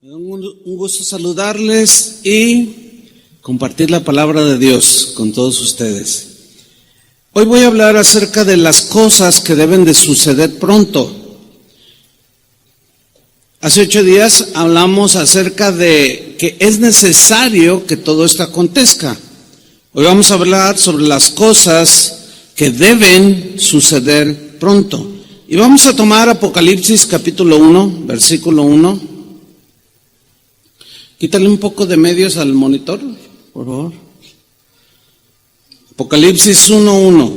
Me da un gusto saludarles y compartir la palabra de Dios con todos ustedes. Hoy voy a hablar acerca de las cosas que deben de suceder pronto. Hace 8 días hablamos acerca de que es necesario que todo esto acontezca. Hoy vamos a hablar sobre las cosas que deben suceder pronto. Y vamos a tomar Apocalipsis capítulo 1, versículo 1. Quítale un poco de medios al monitor, por favor. Apocalipsis 1:1.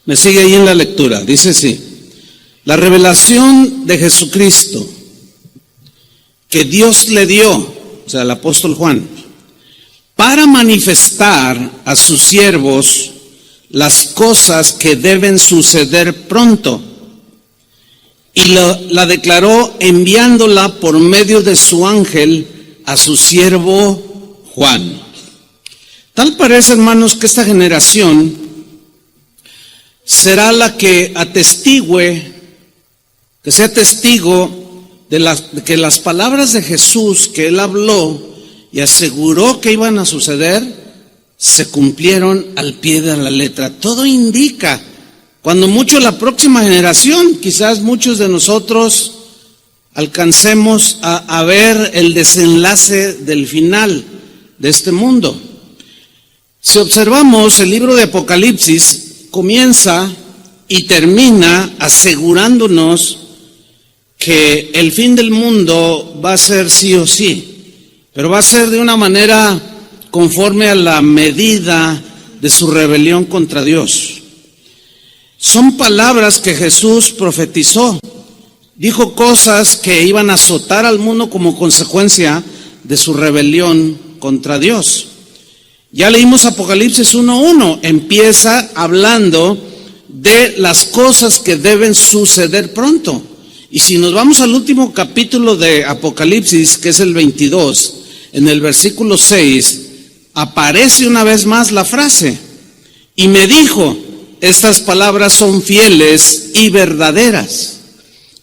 Me sigue ahí en la lectura. Dice así: la revelación de Jesucristo que Dios le dio, o sea, el apóstol Juan, para manifestar a sus siervos las cosas que deben suceder pronto. Y la declaró enviándola por medio de su ángel a su siervo Juan. Tal parece, hermanos, que esta generación será la que atestigüe, que sea testigo de que las palabras de Jesús que él habló y aseguró que iban a suceder, se cumplieron al pie de la letra. Todo indica, cuando mucho la próxima generación, quizás muchos de nosotros alcancemos a ver el desenlace del final de este mundo. Si observamos el libro de Apocalipsis, comienza y termina asegurándonos que el fin del mundo va a ser sí o sí, pero va a ser de una manera conforme a la medida de su rebelión contra Dios. Son palabras que Jesús profetizó. Dijo cosas que iban a azotar al mundo como consecuencia de su rebelión contra Dios. Ya leímos Apocalipsis 1:1. Empieza hablando de las cosas que deben suceder pronto. Y si nos vamos al último capítulo de Apocalipsis, que es el 22, en el versículo 6, aparece una vez más la frase: y me dijo, estas palabras son fieles y verdaderas.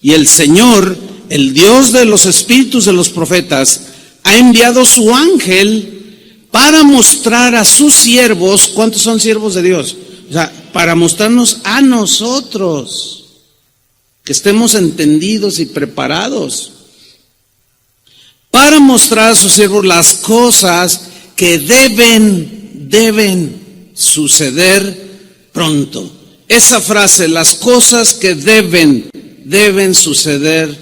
Y el Señor, el Dios de los espíritus de los profetas, ha enviado su ángel para mostrar a sus siervos. ¿Cuántos son siervos de Dios? O sea, para mostrarnos a nosotros, que estemos entendidos y preparados, para mostrar a sus siervos las cosas que deben suceder pronto. Esa frase, las cosas que deben suceder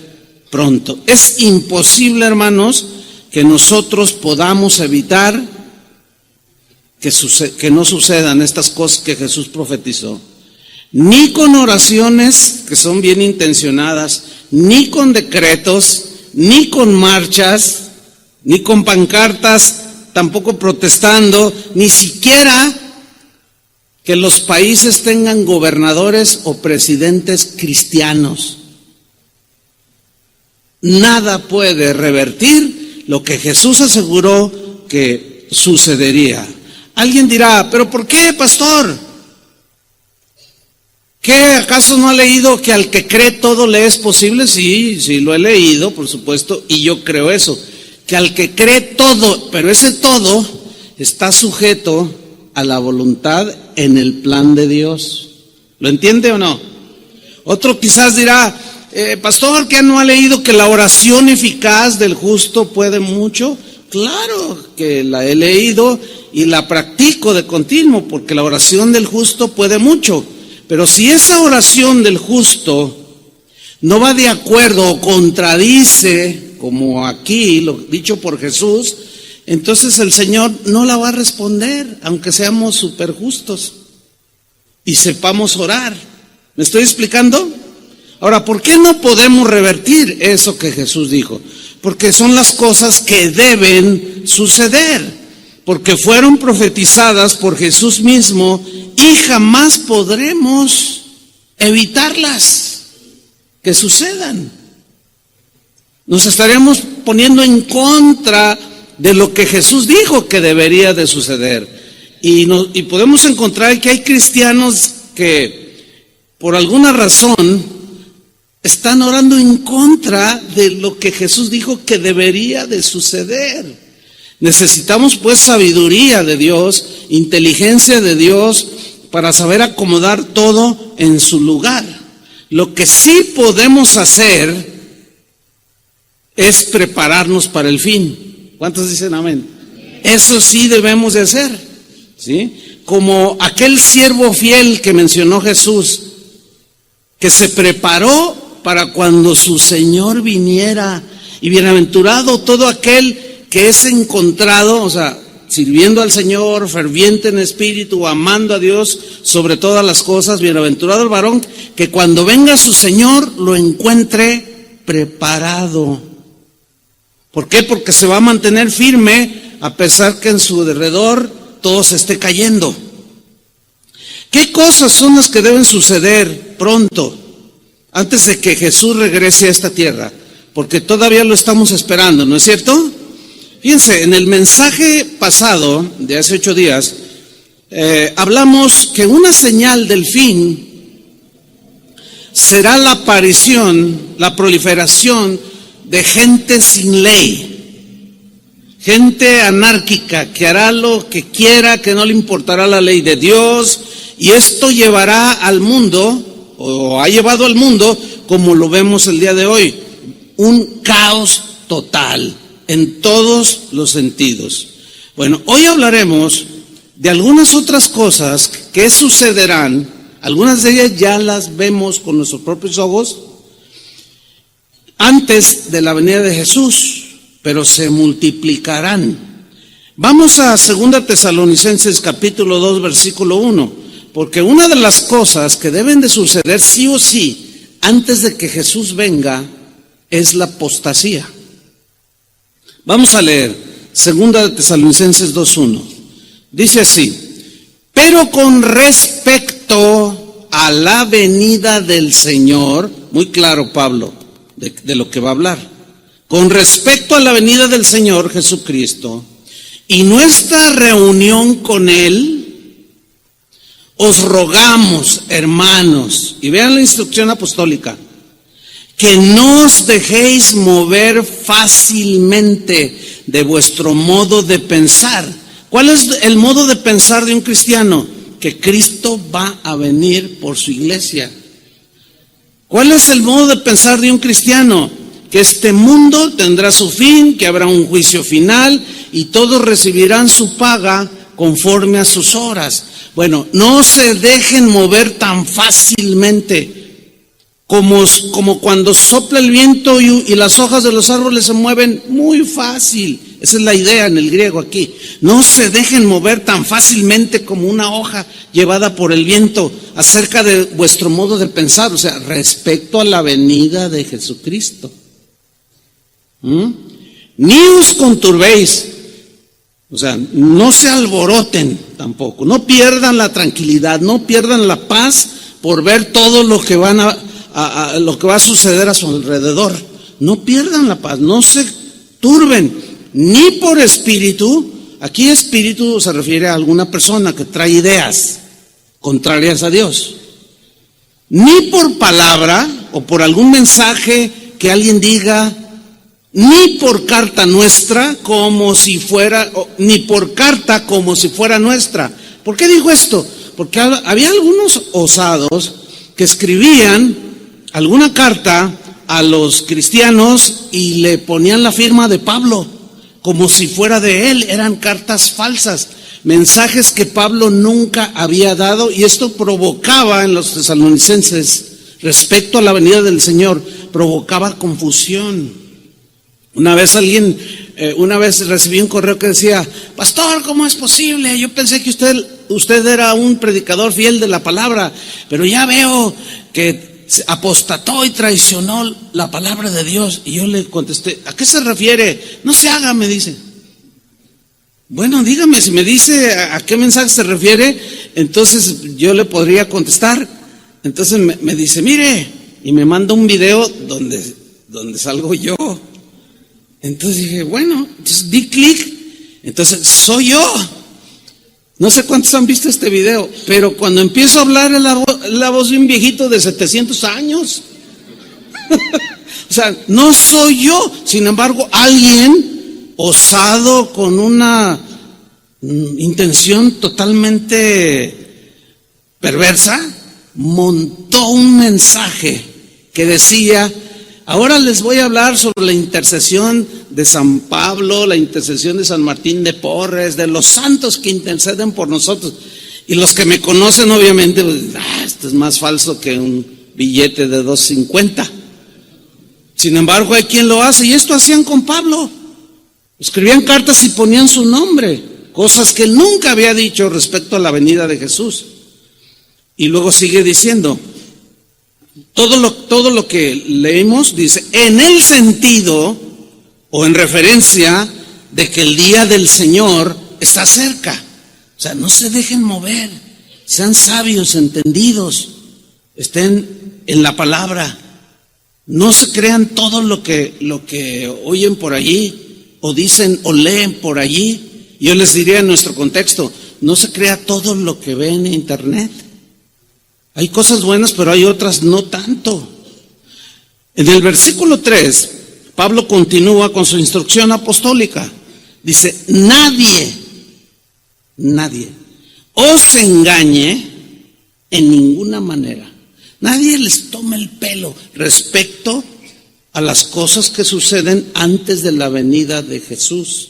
pronto. Es imposible, hermanos, que nosotros podamos evitar que no sucedan estas cosas que Jesús profetizó. Ni con oraciones que son bien intencionadas, ni con decretos, ni con marchas, ni con pancartas, tampoco protestando, ni siquiera que los países tengan gobernadores o presidentes cristianos. Nada puede revertir lo que Jesús aseguró que sucedería. Alguien dirá, ¿pero por qué, pastor? ¿Qué, acaso no ha leído que al que cree todo le es posible? Sí, lo he leído, por supuesto, y yo creo eso, que al que cree todo, pero ese todo está sujeto a la voluntad en el plan de Dios. ¿Lo entiende o no? Otro quizás dirá, pastor, ¿qué no ha leído que la oración eficaz del justo puede mucho? Claro que la he leído y la practico de continuo, porque la oración del justo puede mucho. Pero si esa oración del justo no va de acuerdo o contradice, como aquí lo dicho por Jesús, entonces el Señor no la va a responder, aunque seamos súper justos y sepamos orar. ¿Me estoy explicando? Ahora, ¿por qué no podemos revertir eso que Jesús dijo? Porque son las cosas que deben suceder, porque fueron profetizadas por Jesús mismo y jamás podremos evitarlas que sucedan. Nos estaremos poniendo en contra de lo que Jesús dijo que debería de suceder. Y podemos encontrar que hay cristianos que por alguna razón están orando en contra de lo que Jesús dijo que debería de suceder. Necesitamos pues sabiduría de Dios, inteligencia de Dios, para saber acomodar todo en su lugar. Lo que sí podemos hacer es prepararnos para el fin. ¿Cuántos dicen amén? Eso sí debemos de hacer, ¿sí? Como aquel siervo fiel que mencionó Jesús, que se preparó para cuando su Señor viniera. Y bienaventurado todo aquel que es encontrado, o sea, sirviendo al Señor, ferviente en espíritu, amando a Dios sobre todas las cosas. Bienaventurado el varón que cuando venga su Señor lo encuentre preparado. ¿Por qué? Porque se va a mantener firme a pesar que en su alrededor todo se esté cayendo. ¿Qué cosas son las que deben suceder pronto, antes de que Jesús regrese a esta tierra? Porque todavía lo estamos esperando, ¿no es cierto? Fíjense, en el mensaje pasado, de hace 8 días, hablamos que una señal del fin será la aparición, la proliferación de gente sin ley, gente anárquica que hará lo que quiera, que no le importará la ley de Dios, y esto llevará al mundo, o ha llevado al mundo, como lo vemos el día de hoy, un caos total en todos los sentidos. Bueno, hoy hablaremos de algunas otras cosas que sucederán. Algunas de ellas ya las vemos con nuestros propios ojos antes de la venida de Jesús, pero se multiplicarán. Vamos a 2 Tesalonicenses capítulo 2 versículo 1, porque una de las cosas que deben de suceder sí o sí antes de que Jesús venga es la apostasía. Vamos a leer 2 Tesalonicenses 2:1. Dice así: pero con respecto a la venida del Señor, muy claro Pablo de lo que va a hablar, con respecto a la venida del Señor Jesucristo y nuestra reunión con Él, os rogamos, hermanos, y vean la instrucción apostólica, que no os dejéis mover fácilmente de vuestro modo de pensar. ¿Cuál es el modo de pensar de un cristiano? Que Cristo va a venir por su iglesia. ¿Cuál es el modo de pensar de un cristiano? Que este mundo tendrá su fin, que habrá un juicio final y todos recibirán su paga conforme a sus obras. Bueno, no se dejen mover tan fácilmente como cuando sopla el viento y las hojas de los árboles se mueven muy fácil. Esa es la idea en el griego aquí. No se dejen mover tan fácilmente como una hoja llevada por el viento acerca de vuestro modo de pensar, o sea, respecto a la venida de Jesucristo. Ni os conturbéis, o sea, no se alboroten tampoco, no pierdan la tranquilidad, no pierdan la paz por ver todo lo que lo que va a suceder a su alrededor. No pierdan la paz, no se turben, ni por espíritu. Aquí espíritu se refiere a alguna persona que trae ideas contrarias a Dios, ni por palabra o por algún mensaje que alguien diga, ni por carta nuestra como si fuera, ni por carta como si fuera nuestra. ¿Por qué digo esto? Porque había algunos osados que escribían alguna carta a los cristianos y le ponían la firma de Pablo como si fuera de él. Eran cartas falsas, mensajes que Pablo nunca había dado, y esto provocaba en los tesalonicenses respecto a la venida del Señor, provocaba confusión. Una vez recibí un correo que decía: pastor, ¿cómo es posible? Yo pensé que usted era un predicador fiel de la palabra, pero ya veo que apostató y traicionó la palabra de Dios. Y yo le contesté: ¿a qué se refiere? No se haga, me dice. Bueno, dígame, si me dice a qué mensaje se refiere, entonces yo le podría contestar. Entonces me dice: mire, y me manda un video donde salgo yo. Entonces dije, bueno, entonces di clic, entonces soy yo. No sé cuántos han visto este video, pero cuando empiezo a hablar la voz de un viejito de 700 años. O sea, no soy yo. Sin embargo, alguien osado con una intención totalmente perversa montó un mensaje que decía: ahora les voy a hablar sobre la intercesión de San Pablo, la intercesión de San Martín de Porres, de los santos que interceden por nosotros. Y los que me conocen, obviamente, pues, esto es más falso que un billete de $2.50. Sin embargo, hay quien lo hace, y esto hacían con Pablo. Escribían cartas y ponían su nombre, cosas que él nunca había dicho respecto a la venida de Jesús. Y luego sigue diciendo, todo lo que leemos dice, en el sentido o en referencia de que el día del Señor está cerca. O sea, no se dejen mover, sean sabios, entendidos, estén en la palabra. No se crean todo lo que oyen por allí, o dicen o leen por allí. Yo les diría en nuestro contexto, no se crea todo lo que ve en internet. Hay cosas buenas, pero hay otras no tanto. En el versículo 3, Pablo continúa con su instrucción apostólica. Dice, nadie os engañe en ninguna manera. Nadie les tome el pelo respecto a las cosas que suceden antes de la venida de Jesús.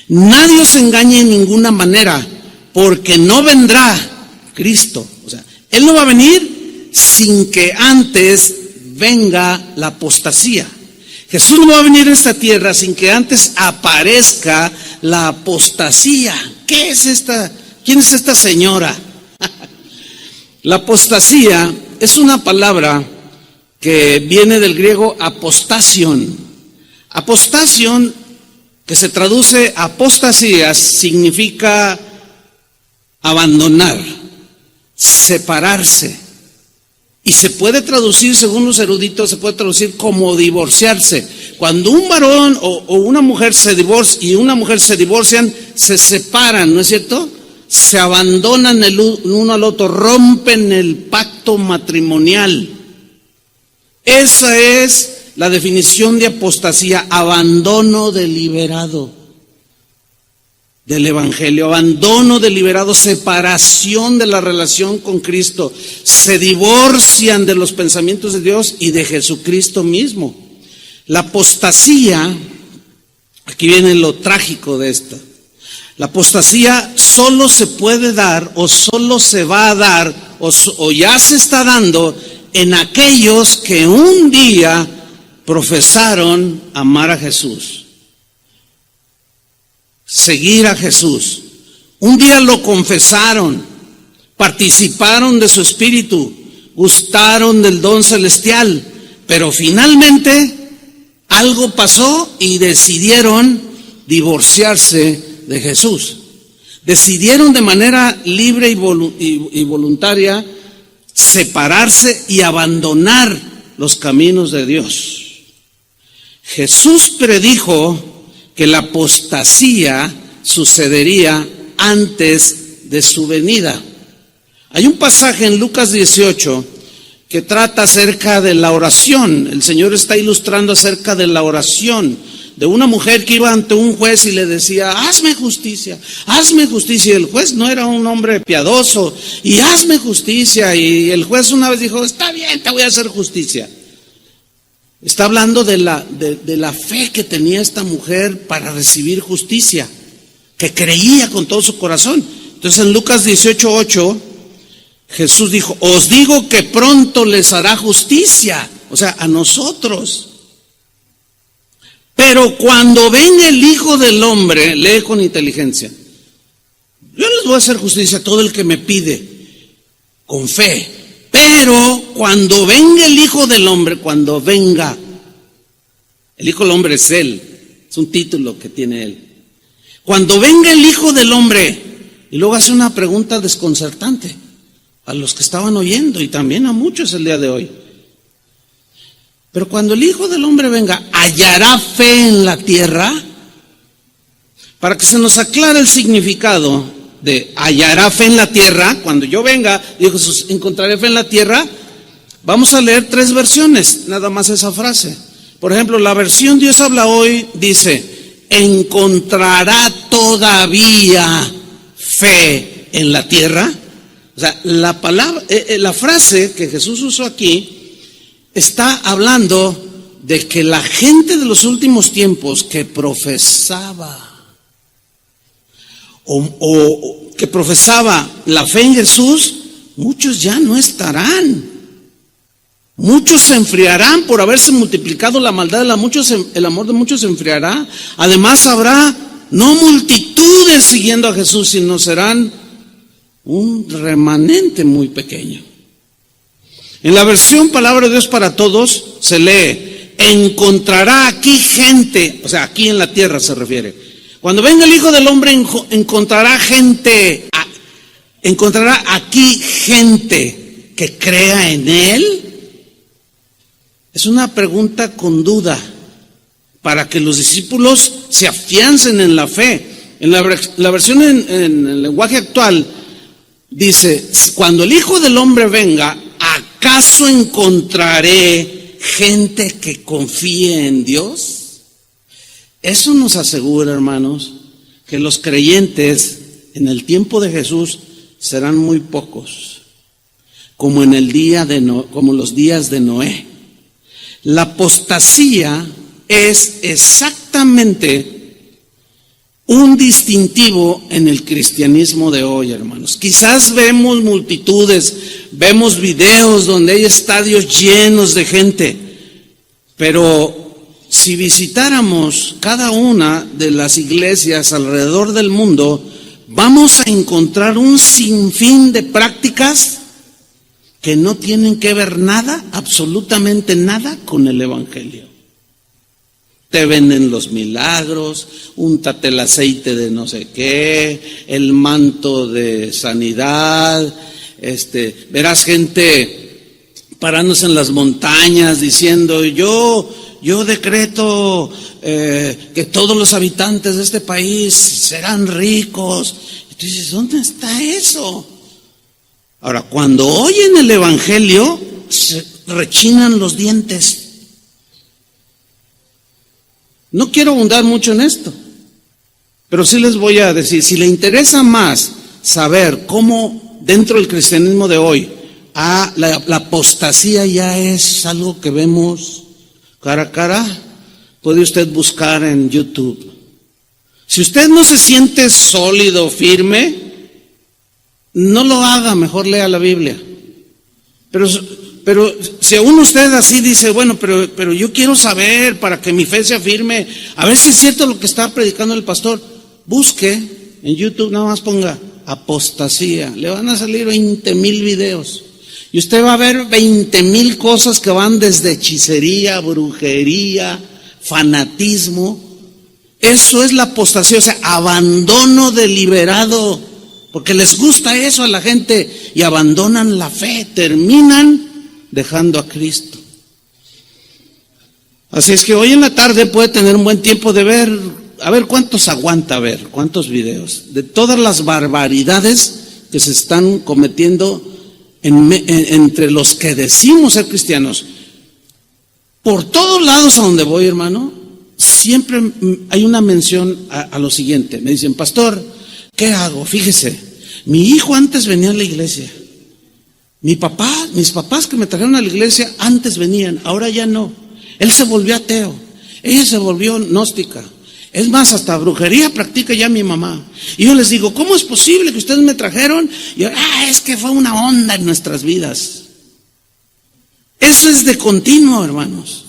Nadie os engañe en ninguna manera, porque no vendrá Cristo. O sea, Él no va a venir sin que antes venga la apostasía. Jesús no va a venir a esta tierra sin que antes aparezca la apostasía. ¿Qué es esta? ¿Quién es esta señora? La apostasía es una palabra que viene del griego apostasion. Apostasion, que se traduce apostasía, significa abandonar, separarse. Y se puede traducir, según los eruditos, se puede traducir como divorciarse. Cuando un varón o una mujer se divorcian, se separan, ¿no es cierto? Se abandonan el uno al otro, rompen el pacto matrimonial. Esa es la definición de apostasía, abandono deliberado del evangelio, abandono deliberado, separación de la relación con Cristo. Se divorcian de los pensamientos de Dios y de Jesucristo mismo. La apostasía, aquí viene lo trágico de esta. La apostasía solo se puede dar o solo se va a dar o ya se está dando en aquellos que un día profesaron amar a Jesús, seguir a Jesús. Un día lo confesaron, participaron de su espíritu, gustaron del don celestial, pero finalmente algo pasó y decidieron divorciarse de Jesús. Decidieron de manera libre y voluntaria separarse y abandonar los caminos de Dios. Jesús predijo que la apostasía sucedería antes de su venida. Hay un pasaje en Lucas 18 que trata acerca de la oración. El Señor está ilustrando acerca de la oración de una mujer que iba ante un juez y le decía, hazme justicia, hazme justicia. Y el juez no era un hombre piadoso, y hazme justicia. Y el juez una vez dijo, está bien, te voy a hacer justicia. Está hablando de la fe que tenía esta mujer para recibir justicia, que creía con todo su corazón. Entonces en Lucas 18:8, Jesús dijo, os digo que pronto les hará justicia, o sea, a nosotros. Pero cuando venga el Hijo del Hombre, lee con inteligencia, yo les voy a hacer justicia a todo el que me pide, con fe. Pero cuando venga el Hijo del Hombre, cuando venga, el Hijo del Hombre es Él, es un título que tiene Él. Cuando venga el Hijo del Hombre, y luego hace una pregunta desconcertante a los que estaban oyendo y también a muchos el día de hoy. Pero cuando el Hijo del Hombre venga, ¿hallará fe en la tierra? Para que se nos aclare el significado de hallará fe en la tierra, cuando yo venga, dijo Jesús, encontraré fe en la tierra. Vamos a leer 3 versiones, nada más esa frase. Por ejemplo, la versión Dios habla hoy dice: ¿encontrará todavía fe en la tierra? O sea, la palabra, la frase que Jesús usó aquí está hablando de que la gente de los últimos tiempos que profesaba o que profesaba la fe en Jesús, muchos ya no estarán. Muchos se enfriarán por haberse multiplicado la maldad de muchos, el amor de muchos se enfriará. Además habrá no multitudes siguiendo a Jesús, sino serán un remanente muy pequeño. En la versión Palabra de Dios para Todos se lee: encontrará aquí gente, o sea, aquí en la tierra se refiere. Cuando venga el Hijo del Hombre encontrará gente, encontrará aquí gente que crea en Él. Es una pregunta con duda para que los discípulos se afiancen en la fe. En la versión en el lenguaje actual dice: cuando el Hijo del Hombre venga, ¿acaso encontraré gente que confíe en Dios? Eso nos asegura, hermanos, que los creyentes en el tiempo de Jesús serán muy pocos, como en el día de como los días de Noé. La apostasía es exactamente un distintivo en el cristianismo de hoy, hermanos. Quizás vemos multitudes, vemos videos donde hay estadios llenos de gente, pero si visitáramos cada una de las iglesias alrededor del mundo, vamos a encontrar un sinfín de prácticas que no tienen que ver nada, absolutamente nada, con el Evangelio. Te venden los milagros, úntate el aceite de no sé qué, el manto de sanidad, verás gente parándose en las montañas diciendo: yo decreto que todos los habitantes de este país serán ricos. Y tú dices: ¿dónde está eso? Ahora, cuando oyen el Evangelio, se rechinan los dientes. No quiero abundar mucho en esto, pero sí les voy a decir, si le interesa más saber cómo dentro del cristianismo de hoy, la apostasía ya es algo que vemos cara a cara, puede usted buscar en YouTube. Si usted no se siente sólido, firme, no lo haga, mejor lea la Biblia. Pero si aún usted así dice: bueno, pero yo quiero saber para que mi fe sea firme, a ver si es cierto lo que está predicando el pastor, busque en YouTube, nada más ponga apostasía, le van a salir 20,000 videos. Y usted va a ver 20,000 cosas que van desde hechicería, brujería, fanatismo. Eso es la apostasía, o sea, abandono deliberado, porque les gusta eso a la gente y abandonan la fe, terminan dejando a Cristo. Así es que hoy en la tarde puede tener un buen tiempo de ver, a ver cuántos aguanta ver, cuántos videos, de todas las barbaridades que se están cometiendo entre los que decimos ser cristianos. Por todos lados a donde voy, hermano, siempre hay una mención a lo siguiente. Me dicen: pastor, ¿qué hago? Fíjese, mi hijo antes venía a la iglesia. Mis papás que me trajeron a la iglesia antes venían, ahora ya no. Él se volvió ateo, ella se volvió gnóstica. Es más, hasta brujería practica ya mi mamá. Y yo les digo: ¿cómo es posible que ustedes me trajeron? Y yo: es que fue una onda en nuestras vidas. Eso es de continuo, hermanos.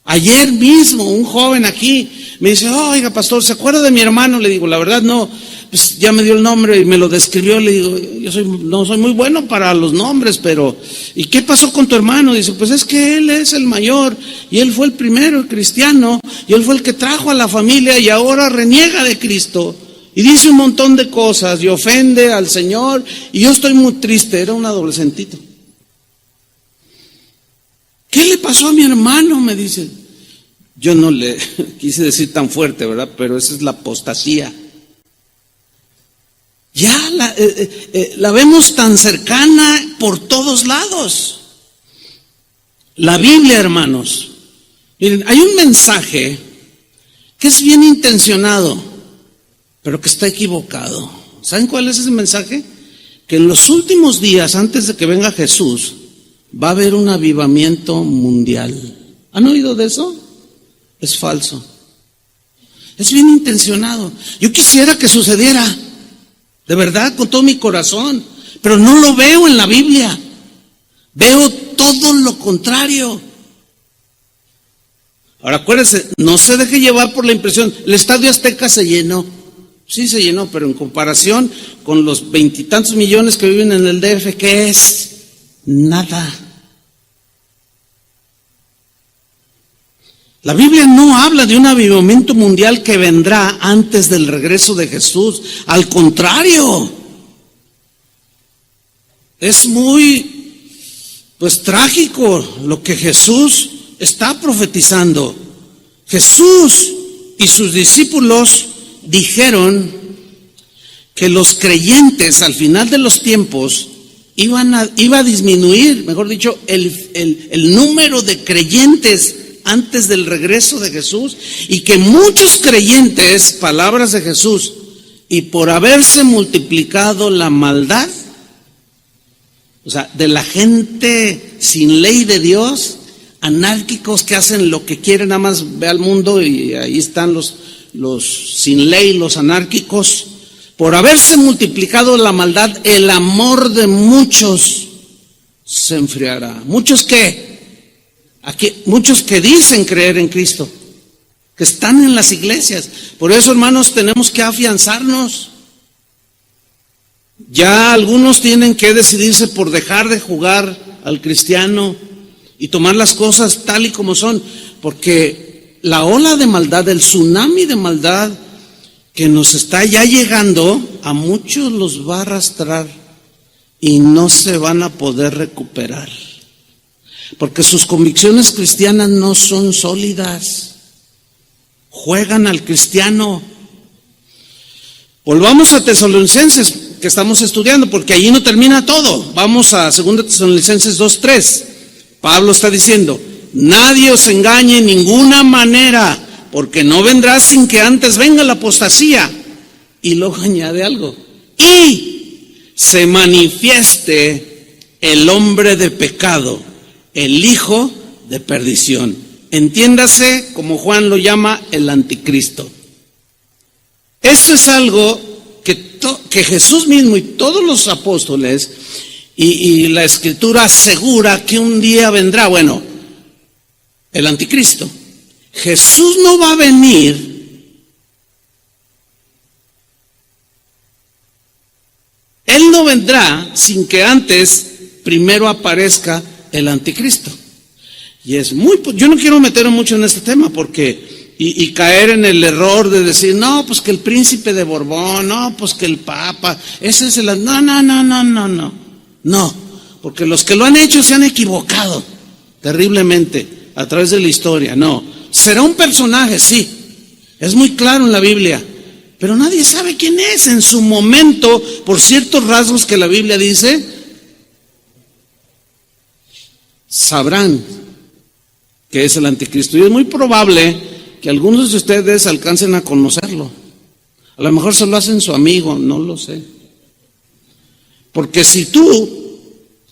Ayer mismo un joven aquí me dice: oiga, pastor, ¿se acuerda de mi hermano? Le digo: la verdad no. Pues ya me dio el nombre y me lo describió. Le digo: no soy muy bueno para los nombres, pero ¿y qué pasó con tu hermano? Dice: pues es que él es el mayor y él fue el primero, el cristiano, y él fue el que trajo a la familia y ahora reniega de Cristo y dice un montón de cosas y ofende al Señor, y yo estoy muy triste. Era un adolescentito. ¿Qué le pasó a mi hermano? Me dice. Yo no le quise decir tan fuerte, ¿verdad? Pero esa es la apostasía. Ya la vemos tan cercana por todos lados. La Biblia, hermanos, miren, hay un mensaje que es bien intencionado, pero que está equivocado. ¿Saben cuál es ese mensaje? Que en los últimos días, antes de que venga Jesús, va a haber un avivamiento mundial. ¿Han oído de eso? Es falso. Es bien intencionado. Yo quisiera que sucediera, de verdad, con todo mi corazón, pero no lo veo en la Biblia. Veo todo lo contrario. Ahora acuérdense, no se deje llevar por la impresión. El Estadio Azteca se llenó. Sí se llenó, pero en comparación con los 20 y tantos millones que viven en el DF, ¿qué es? Nada. La Biblia no habla de un avivamiento mundial que vendrá antes del regreso de Jesús. Al contrario, es muy, trágico lo que Jesús está profetizando. Jesús y sus discípulos dijeron que los creyentes al final de los tiempos iba a disminuir, mejor dicho, el número de creyentes antes del regreso de Jesús, y que muchos creyentes, palabras de Jesús, y por haberse multiplicado la maldad, o sea, de la gente sin ley de Dios, anárquicos que hacen lo que quieren, nada más ve al mundo y ahí están los sin ley, los anárquicos. Por haberse multiplicado la maldad, el amor de muchos se enfriará. ¿Muchos qué? Aquí, muchos que dicen creer en Cristo, que están en las iglesias. Por eso, hermanos, tenemos que afianzarnos. Ya algunos tienen que decidirse por dejar de jugar al cristiano y tomar las cosas tal y como son, porque la ola de maldad, el tsunami de maldad que nos está ya llegando, a muchos los va a arrastrar y no se van a poder recuperar, porque sus convicciones cristianas no son sólidas, juegan al cristiano. Volvamos a Tesalonicenses, que estamos estudiando, porque allí no termina todo. Vamos a 2 Tesalonicenses 2:3. Pablo está diciendo: nadie os engañe en ninguna manera, porque no vendrá sin que antes venga la apostasía. Y luego añade algo: y se manifieste el hombre de pecado, el hijo de perdición. Entiéndase, como Juan lo llama, el anticristo. Esto es algo que Jesús mismo y todos los apóstoles y la Escritura asegura que un día vendrá. Bueno, el anticristo. Jesús no va a venir. Él no vendrá sin que antes primero aparezca el anticristo. Y es yo no quiero meterme mucho en este tema porque y caer en el error de decir, no, pues que el príncipe de Borbón, no, pues que el papa, ese es el... No, porque los que lo han hecho se han equivocado terriblemente a través de la historia. No, será un personaje, sí, es muy claro en la Biblia, pero nadie sabe quién es en su momento, por ciertos rasgos que la Biblia dice, sabrán que es el anticristo. Y es muy probable que algunos de ustedes alcancen a conocerlo. A lo mejor se lo hacen su amigo, no lo sé. Porque si tú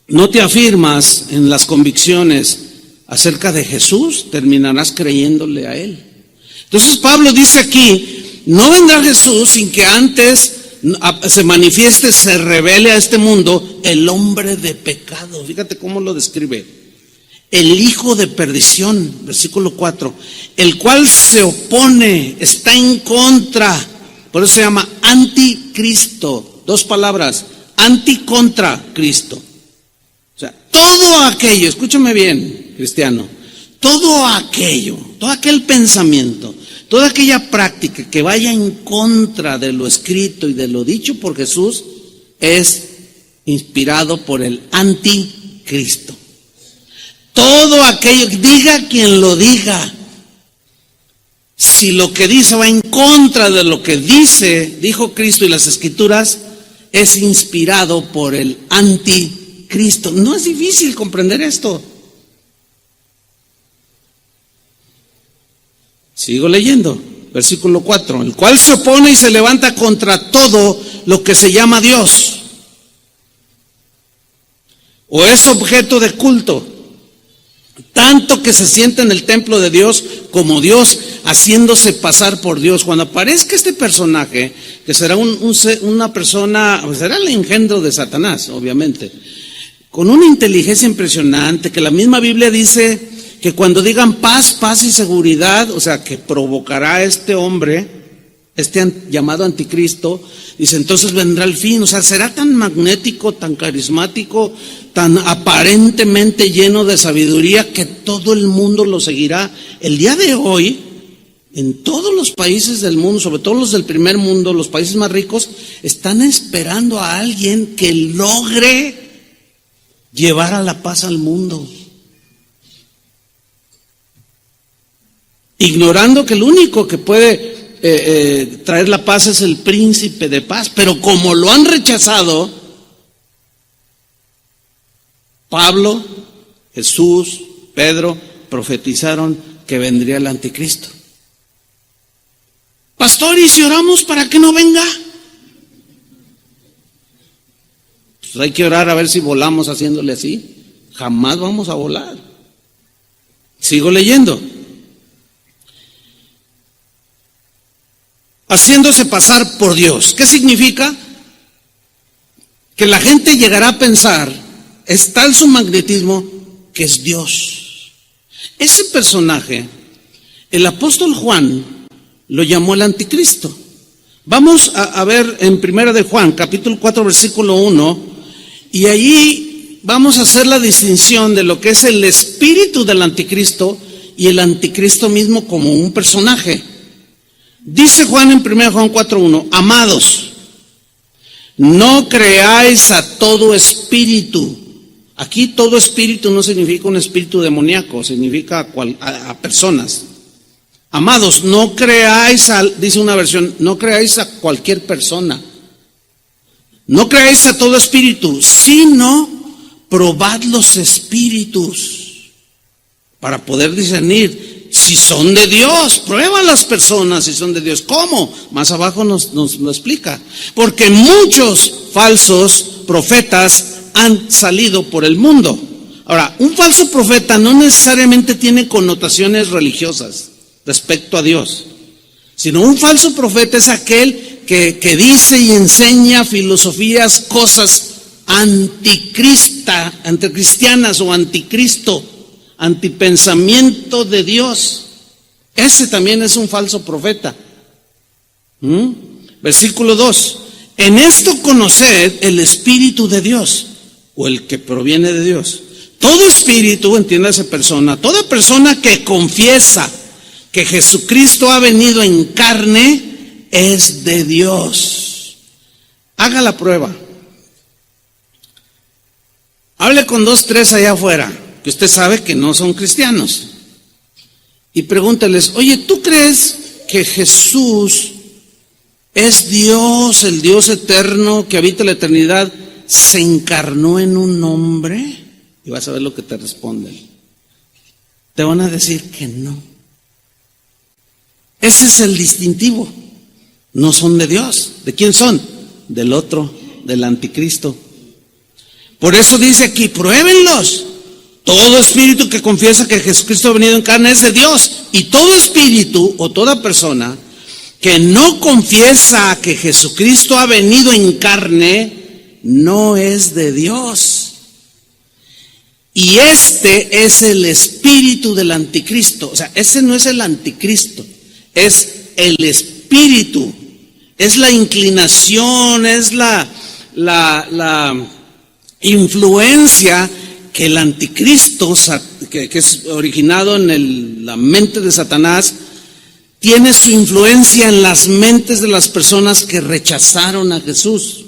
no te afirmas en las convicciones acerca de Jesús, terminarás creyéndole a Él. Entonces Pablo dice aquí, no vendrá Jesús sin que antes se manifieste, se revele a este mundo el hombre de pecado. Fíjate cómo lo describe. El hijo de perdición, versículo 4, el cual se opone, está en contra, por eso se llama anticristo. Dos palabras, anti contra Cristo. O sea, todo aquello, escúchame bien, cristiano, todo aquel pensamiento, toda aquella práctica que vaya en contra de lo escrito y de lo dicho por Jesús es inspirado por el anticristo. Todo aquello, diga quien lo diga, si lo que dice va en contra de lo que dijo Cristo y las Escrituras, es inspirado por el anticristo. No es difícil comprender esto. Sigo leyendo, versículo 4, el cual se opone y se levanta contra todo lo que se llama Dios o es objeto de culto, tanto que se sienta en el templo de Dios como Dios, haciéndose pasar por Dios. Cuando aparezca este personaje, que será una persona, será el engendro de Satanás, obviamente, con una inteligencia impresionante, que la misma Biblia dice que cuando digan paz, paz y seguridad, o sea, que provocará este hombre, llamado anticristo, dice, entonces vendrá el fin. O sea, será tan magnético, tan carismático, tan aparentemente lleno de sabiduría que todo el mundo lo seguirá. El día de hoy, en todos los países del mundo, sobre todo los del primer mundo, los países más ricos, están esperando a alguien que logre llevar a la paz al mundo, ignorando que el único que puede traer la paz es el príncipe de paz. Pero como lo han rechazado, Pablo, Jesús, Pedro profetizaron que vendría el anticristo. Pastor, ¿y si oramos para que no venga? Pues hay que orar a ver si volamos haciéndole así. Jamás vamos a volar. Sigo leyendo. Haciéndose pasar por Dios. ¿Qué significa? Que la gente llegará a pensar, es tal su magnetismo, que es Dios. Ese personaje, el apóstol Juan lo llamó el anticristo. Vamos a ver en 1 de Juan, capítulo 4, versículo 1, y allí vamos a hacer la distinción de lo que es el espíritu del anticristo y el anticristo mismo como un personaje. Dice Juan en 1 Juan 4:1, amados, no creáis a todo espíritu. Aquí todo espíritu no significa un espíritu demoníaco, significa a personas. Amados, no creáis dice una versión, no creáis a cualquier persona. No creáis a todo espíritu, sino probad los espíritus para poder discernir si son de Dios. Prueba a las personas si son de Dios. ¿Cómo? Más abajo nos lo explica. Porque muchos falsos profetas han salido por el mundo. Ahora, un falso profeta no necesariamente tiene connotaciones religiosas respecto a Dios, sino un falso profeta es aquel que dice y enseña filosofías, cosas anticristianas o anticristo, antipensamiento de Dios. Ese también es un falso profeta. Versículo 2. En esto conoced el Espíritu de Dios, o el que proviene de Dios. Todo espíritu, entiéndase persona, toda persona que confiesa que Jesucristo ha venido en carne es de Dios. Haga la prueba. Hable con 2, 3 allá afuera, que usted sabe que no son cristianos, y pregúntales, oye, ¿tú crees que Jesús es Dios, el Dios eterno que habita la eternidad, se encarnó en un hombre? Y vas a ver lo que te responden. Te van a decir que no. Ese es el distintivo. No son de Dios. ¿De quién son? Del otro, del anticristo. Por eso dice aquí, pruébenlos. Todo espíritu que confiesa que Jesucristo ha venido en carne es de Dios. Y todo espíritu o toda persona que no confiesa que Jesucristo ha venido en carne no es de Dios. Y este es el espíritu del anticristo. O sea, ese no es el anticristo, es el espíritu, es la inclinación, es la influencia que el anticristo, que es originado en la mente de Satanás, tiene su influencia en las mentes de las personas que rechazaron a Jesús.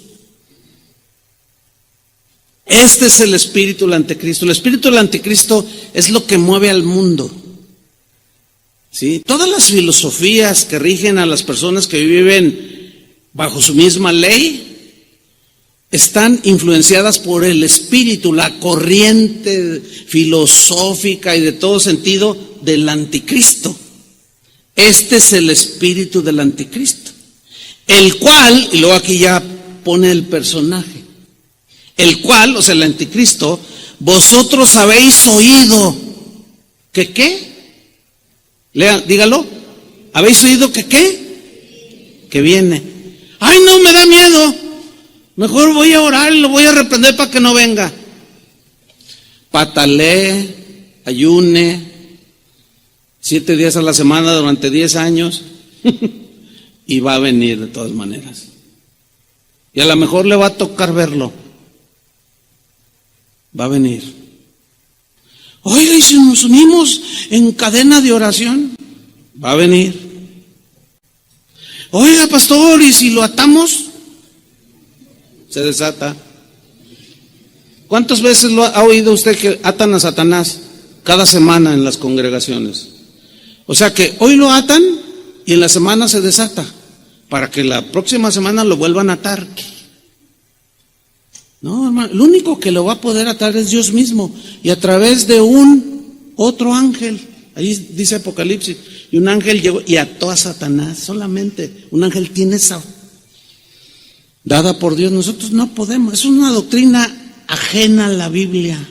Este es el espíritu del anticristo. El espíritu del anticristo es lo que mueve al mundo. ¿Sí? Todas las filosofías que rigen a las personas que viven bajo su misma ley están influenciadas por el espíritu, la corriente filosófica y de todo sentido del anticristo. Este es el espíritu del anticristo, el cual, y luego aquí ya pone el personaje, el cual, o sea, el anticristo, vosotros habéis oído que qué, lea, dígalo, habéis oído que qué, que viene. Ay, no, me da miedo, mejor voy a orar y lo voy a reprender para que no venga. Patalee, ayune 7 días a la semana durante 10 años y va a venir de todas maneras. Y a lo mejor le va a tocar verlo. Va a venir. Oiga, ¿y si nos unimos en cadena de oración? Va a venir. Oiga, pastor, ¿y si lo atamos? Se desata. ¿Cuántas veces lo ha oído usted que atan a Satanás? Cada semana en las congregaciones. O sea que hoy lo atan y en la semana se desata, para que la próxima semana lo vuelvan a atar. No, hermano, el único que lo va a poder atar es Dios mismo, y a través de un otro ángel. Ahí dice Apocalipsis, y un ángel llegó y ató a Satanás. Solamente un ángel tiene esa dada por Dios. Nosotros no podemos. Es una doctrina ajena a la Biblia,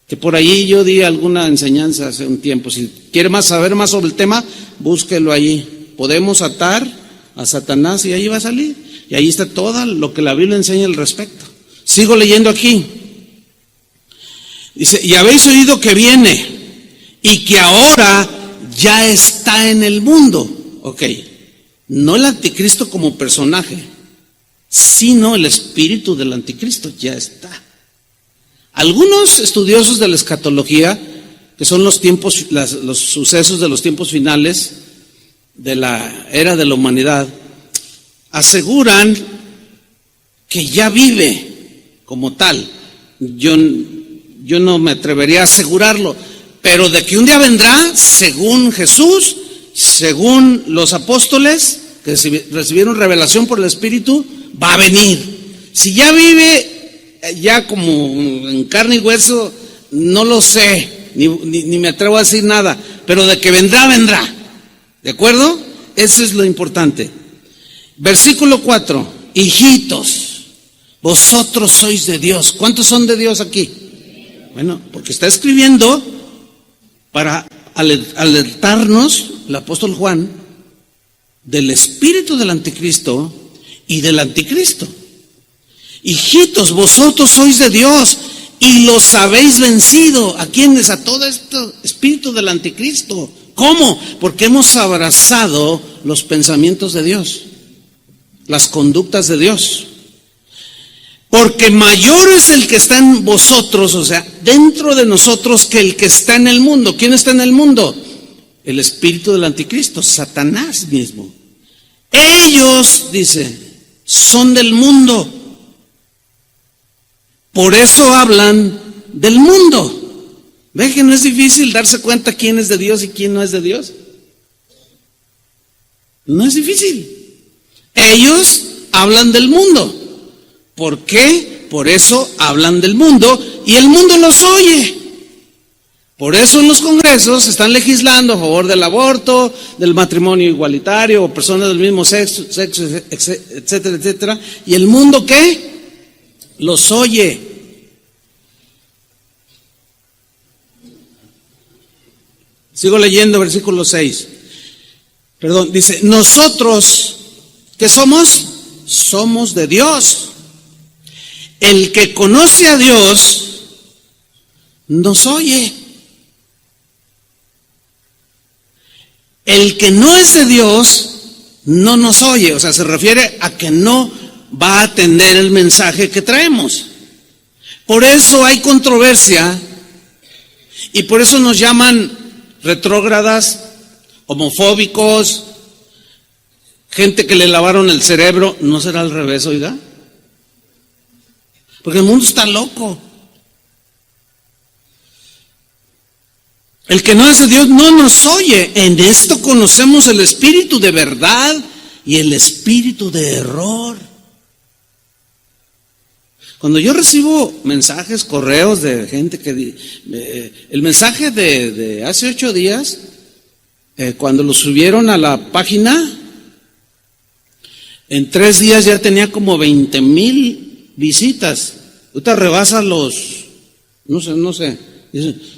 que por ahí yo di alguna enseñanza hace un tiempo. Si quiere saber más sobre el tema, búsquelo allí. Podemos atar a Satanás y ahí va a salir. Y ahí está todo lo que la Biblia enseña al respecto. Sigo leyendo aquí. Dice, y habéis oído que viene y que ahora ya está en el mundo. Ok, no el anticristo como personaje, sino el espíritu del anticristo ya está. Algunos estudiosos de la escatología, que son los tiempos, los sucesos de los tiempos finales de la era de la humanidad, aseguran que ya vive como tal. Yo no me atrevería a asegurarlo, pero de que un día vendrá, según Jesús, según los apóstoles que recibieron revelación por el Espíritu, va a venir. Si ya vive ya como en carne y hueso, no lo sé, ni me atrevo a decir nada, pero de que vendrá, vendrá. ¿De acuerdo? Eso es lo importante. Versículo 4, hijitos, vosotros sois de Dios. ¿Cuántos son de Dios aquí? Bueno, porque está escribiendo para alertarnos, el apóstol Juan, del espíritu del anticristo y del anticristo. Hijitos, vosotros sois de Dios y los habéis vencido. ¿A quiénes? A todo este espíritu del anticristo. ¿Cómo? Porque hemos abrazado los pensamientos de Dios, las conductas de Dios. Porque mayor es el que está en vosotros, o sea, dentro de nosotros, que el que está en el mundo. ¿Quién está en el mundo? El espíritu del anticristo, Satanás mismo. Ellos, dice, son del mundo. Por eso hablan del mundo. ¿Ve que no es difícil darse cuenta quién es de Dios y quién no es de Dios? No es difícil. Ellos hablan del mundo. ¿Por qué? Por eso hablan del mundo y el mundo los oye. Por eso en los congresos están legislando a favor del aborto, del matrimonio igualitario, o personas del mismo sexo, etcétera, etcétera. ¿Y el mundo qué? Los oye. Sigo leyendo versículo 6. Perdón, dice, nosotros, ¿qué somos? Somos de Dios. El que conoce a Dios nos oye. El que no es de Dios no nos oye. O sea, se refiere a que no va a atender el mensaje que traemos. Por eso hay controversia y por eso nos llaman retrógradas, homofóbicos, gente que le lavaron el cerebro. ¿No será al revés, oiga? Porque el mundo está loco. El que no es de Dios no nos oye. En esto conocemos el espíritu de verdad y el espíritu de error. Cuando yo recibo mensajes, correos de gente que... el mensaje de hace 8 días Cuando lo subieron a la página, en 3 días ya tenía como 20,000 visitas. Ahorita rebasa los, no sé,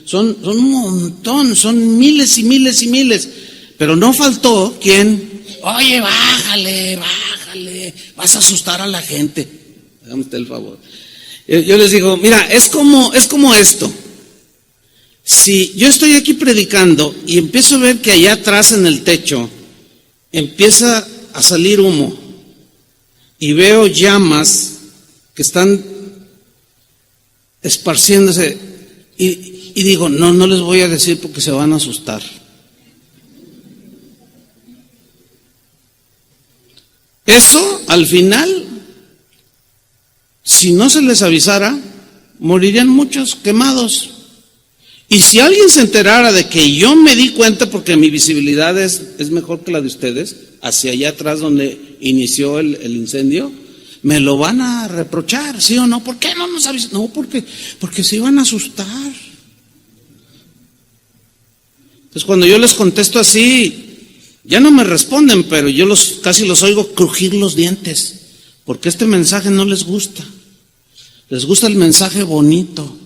son un montón, son miles y miles y miles. Pero no faltó quien, oye, bájale, vas a asustar a la gente. Hágame usted el favor. Yo les digo, mira, es como esto. Si yo estoy aquí predicando y empiezo a ver que allá atrás en el techo empieza a salir humo y veo llamas que están esparciéndose y digo, no les voy a decir porque se van a asustar. Eso, al final, si no se les avisara, morirían muchos quemados. Y si alguien se enterara de que yo me di cuenta, porque mi visibilidad es mejor que la de ustedes, hacia allá atrás donde inició el incendio, me lo van a reprochar, ¿sí o no? ¿Por qué no nos avisan? No, porque se iban a asustar. Entonces cuando yo les contesto así, ya no me responden, pero yo casi los oigo crujir los dientes, porque este mensaje no les gusta. Les gusta el mensaje bonito,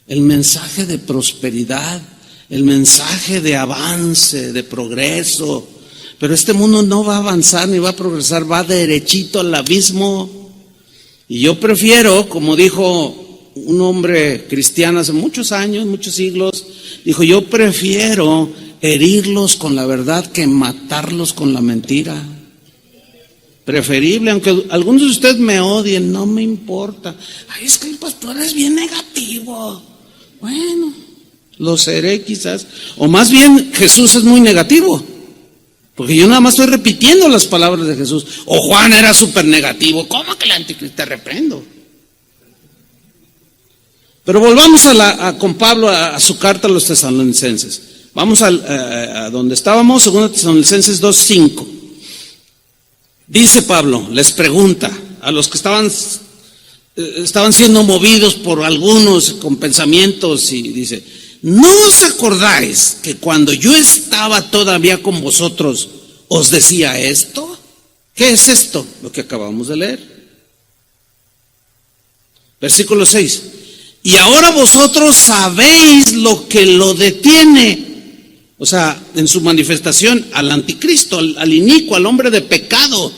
el mensaje de prosperidad, el mensaje de avance, de progreso. Pero este mundo no va a avanzar ni va a progresar, va derechito al abismo. Y yo prefiero, como dijo un hombre cristiano hace muchos años, muchos siglos, dijo, yo prefiero herirlos con la verdad que matarlos con la mentira. Preferible, aunque algunos de ustedes me odien, no me importa. Ay, es que el pastor es bien negativo. Bueno, lo seré quizás. O más bien, Jesús es muy negativo. Porque yo nada más estoy repitiendo las palabras de Jesús. O Juan era súper negativo. ¿Cómo que el anticristo? Te reprendo. Pero volvamos con Pablo a su carta a los tesalonicenses. Vamos a donde estábamos, 2 Tesalonicenses 2:5. Dice Pablo, les pregunta a los que estaban siendo movidos por algunos con pensamientos, y dice, ¿no os acordáis que cuando yo estaba todavía con vosotros os decía esto? ¿Qué es esto? Lo que acabamos de leer. Versículo 6. Y ahora vosotros sabéis lo que lo detiene. O sea, en su manifestación al anticristo, al inicuo, al hombre de pecado,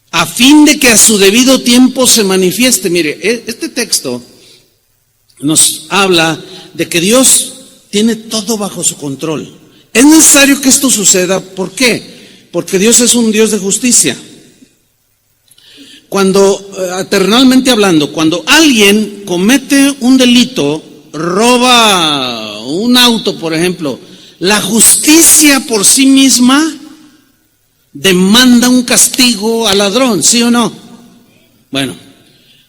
a fin de que a su debido tiempo se manifieste. Mire, este texto nos habla de que Dios tiene todo bajo su control. Es necesario que esto suceda. ¿Por qué? Porque Dios es un Dios de justicia. Terrenalmente hablando, cuando alguien comete un delito, roba un auto, por ejemplo, la justicia por sí misma demanda un castigo al ladrón, ¿sí o no? Bueno,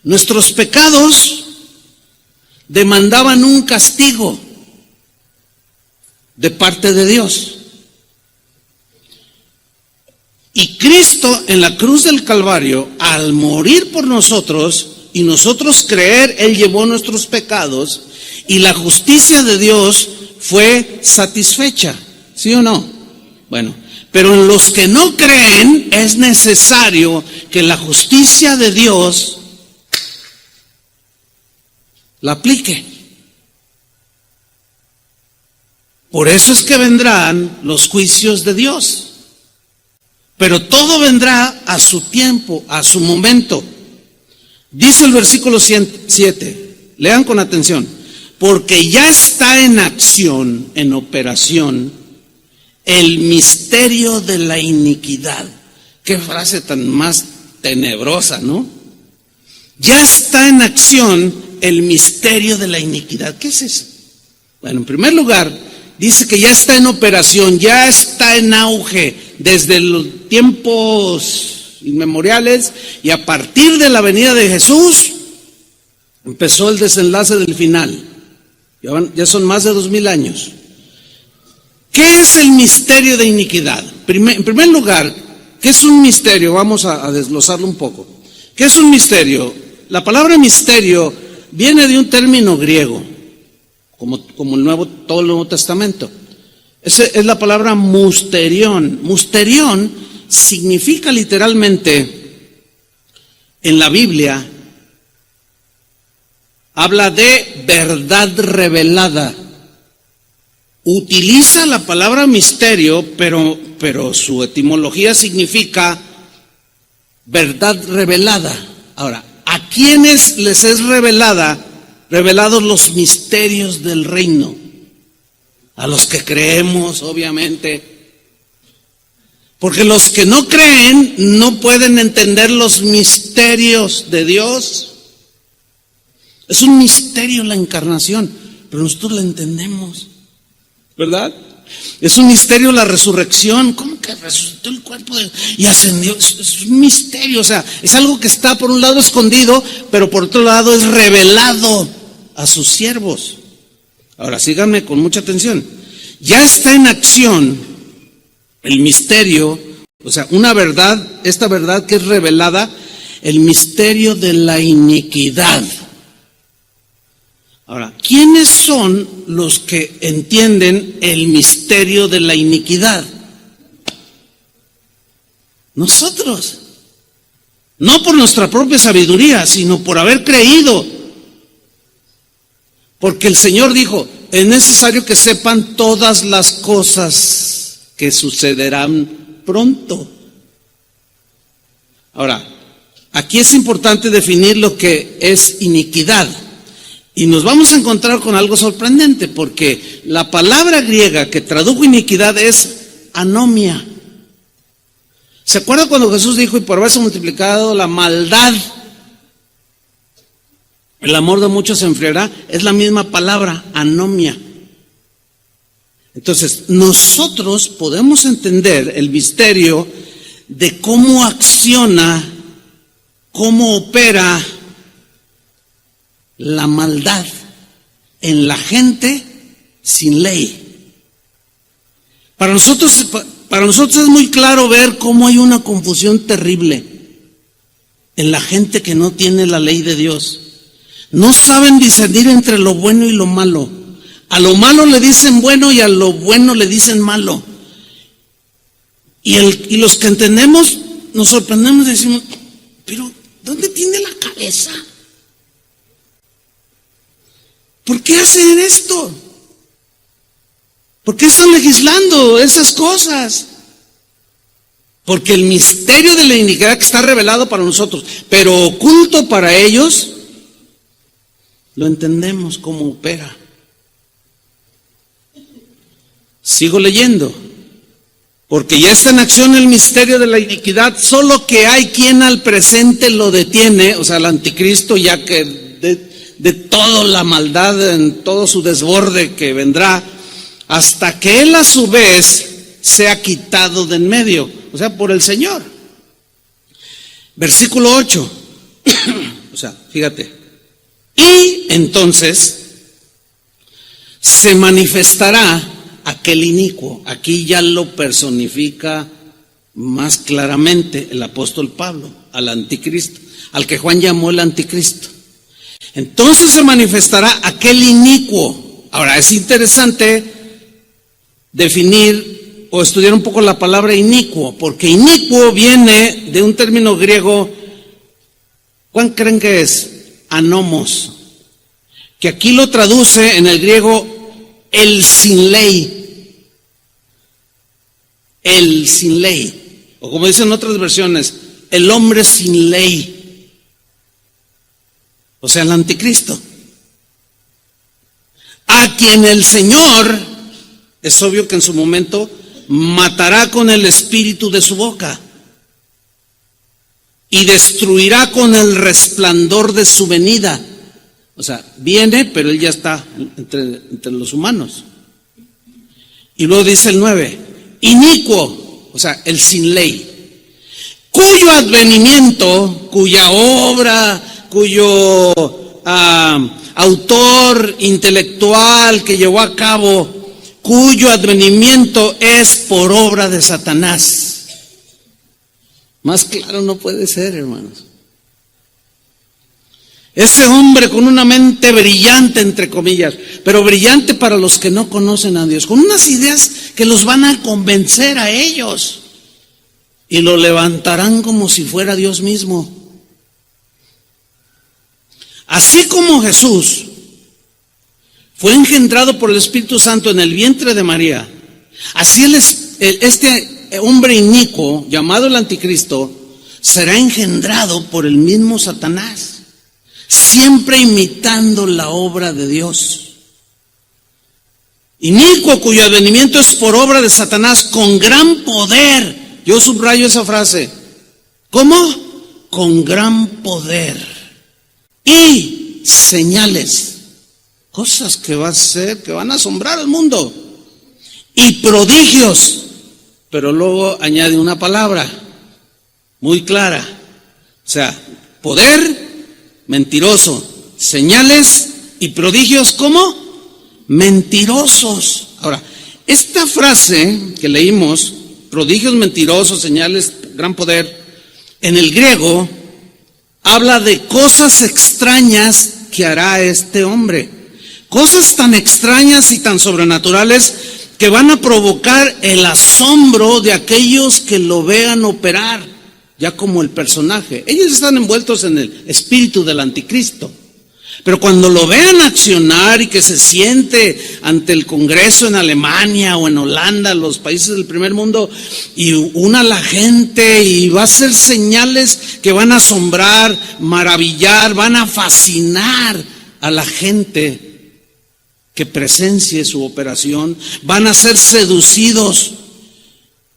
nuestros pecados demandaban un castigo de parte de Dios. Y Cristo en la cruz del Calvario, al morir por nosotros y nosotros creer, Él llevó nuestros pecados y la justicia de Dios fue satisfecha, ¿sí o no? Bueno, pero en los que no creen es necesario que la justicia de Dios la aplique. Por eso es que vendrán los juicios de Dios. Pero todo vendrá a su tiempo, a su momento. Dice el versículo 7, lean con atención, porque ya está en acción, en operación, el misterio de la iniquidad. Qué frase tan más tenebrosa, ¿no? Ya está en acción el misterio de la iniquidad. ¿Qué es eso? Bueno, en primer lugar, dice que ya está en operación, ya está en auge desde los tiempos inmemoriales, y a partir de la venida de Jesús empezó el desenlace del final. Ya son más de 2000 años. ¿Qué es el misterio de iniquidad? En primer lugar, ¿qué es un misterio? Vamos a desglosarlo un poco. ¿Qué es un misterio? La palabra misterio viene de un término griego, como todo el Nuevo Testamento. Esa es la palabra musterión. Musterión significa literalmente en la Biblia, habla de verdad revelada. Utiliza la palabra misterio, pero su etimología significa verdad revelada. Ahora, ¿a quiénes les es revelados los misterios del reino? A los que creemos, obviamente. Porque los que no creen no pueden entender los misterios de Dios. Es un misterio la encarnación, pero nosotros la entendemos, ¿verdad? Es un misterio la resurrección. ¿Cómo que resucitó el cuerpo y ascendió? Es un misterio, o sea, es algo que está por un lado escondido, pero por otro lado es revelado a sus siervos. Ahora síganme con mucha atención. Ya está en acción el misterio, o sea, una verdad, esta verdad que es revelada, el misterio de la iniquidad. Ahora, ¿quiénes son los que entienden el misterio de la iniquidad? Nosotros. No por nuestra propia sabiduría, sino por haber creído. Porque el Señor dijo, es necesario que sepan todas las cosas que sucederán pronto. Ahora, aquí es importante definir lo que es iniquidad. Y nos vamos a encontrar con algo sorprendente, porque la palabra griega que tradujo iniquidad es anomia. ¿Se acuerdan cuando Jesús dijo, y por haberse multiplicado la maldad, el amor de muchos se enfriará? Es la misma palabra, anomia. Entonces, nosotros podemos entender el misterio de cómo acciona, cómo opera la maldad en la gente sin ley. Para nosotros es muy claro ver cómo hay una confusión terrible en la gente que no tiene la ley de Dios. No saben discernir entre lo bueno y lo malo. A lo malo le dicen bueno y a lo bueno le dicen malo. Y los que entendemos nos sorprendemos y decimos, pero ¿dónde tiene la cabeza? ¿Por qué hacen esto? ¿Por qué están legislando esas cosas? Porque el misterio de la iniquidad que está revelado para nosotros, pero oculto para ellos, lo entendemos cómo opera. Sigo leyendo. Porque ya está en acción el misterio de la iniquidad, solo que hay quien al presente lo detiene, o sea, el anticristo, ya que de toda la maldad, en todo su desborde que vendrá, hasta que él a su vez sea quitado de en medio, o sea, por el Señor. Versículo 8, o sea, fíjate, y entonces se manifestará aquel inicuo. Aquí ya lo personifica más claramente el apóstol Pablo, al anticristo, al que Juan llamó el anticristo. Entonces se manifestará aquel inicuo. Ahora es interesante definir o estudiar un poco la palabra inicuo, porque inicuo viene de un término griego. ¿Cuál creen que es? Anomos, que aquí lo traduce en el griego el sin ley. El sin ley, o como dicen otras versiones, el hombre sin ley. O sea, el anticristo, a quien el Señor, es obvio que en su momento, matará con el espíritu de su boca y destruirá con el resplandor de su venida. O sea, viene, pero él ya está entre los humanos. Y luego dice el 9, inicuo, o sea, el sin ley, cuyo advenimiento, cuya obra, cuyo autor intelectual que llevó a cabo, cuyo advenimiento es por obra de Satanás. Más claro no puede ser, hermanos. Ese hombre con una mente brillante, entre comillas, pero brillante para los que no conocen a Dios, con unas ideas que los van a convencer a ellos y lo levantarán como si fuera Dios mismo. Así como Jesús fue engendrado por el Espíritu Santo en el vientre de María, así este hombre inicuo, llamado el Anticristo, será engendrado por el mismo Satanás, siempre imitando la obra de Dios. Inicuo, cuyo advenimiento es por obra de Satanás con gran poder. Yo subrayo esa frase. ¿Cómo? Con gran poder. Y señales, cosas que va a hacer, que van a asombrar al mundo. Y prodigios. Pero luego añade una palabra muy clara. O sea, poder, mentiroso, señales y prodigios, ¿cómo? Mentirosos. Ahora, esta frase que leímos, prodigios, mentirosos, señales, gran poder, en el griego habla de cosas extrañas que hará este hombre. Cosas tan extrañas y tan sobrenaturales que van a provocar el asombro de aquellos que lo vean operar, ya como el personaje. Ellos están envueltos en el espíritu del Anticristo. Pero cuando lo vean accionar y que se siente ante el Congreso en Alemania o en Holanda, los países del primer mundo, y una a la gente y va a hacer señales que van a asombrar, maravillar, van a fascinar a la gente que presencie su operación, van a ser seducidos.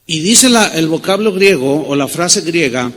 Y dice el vocablo griego o la frase griega,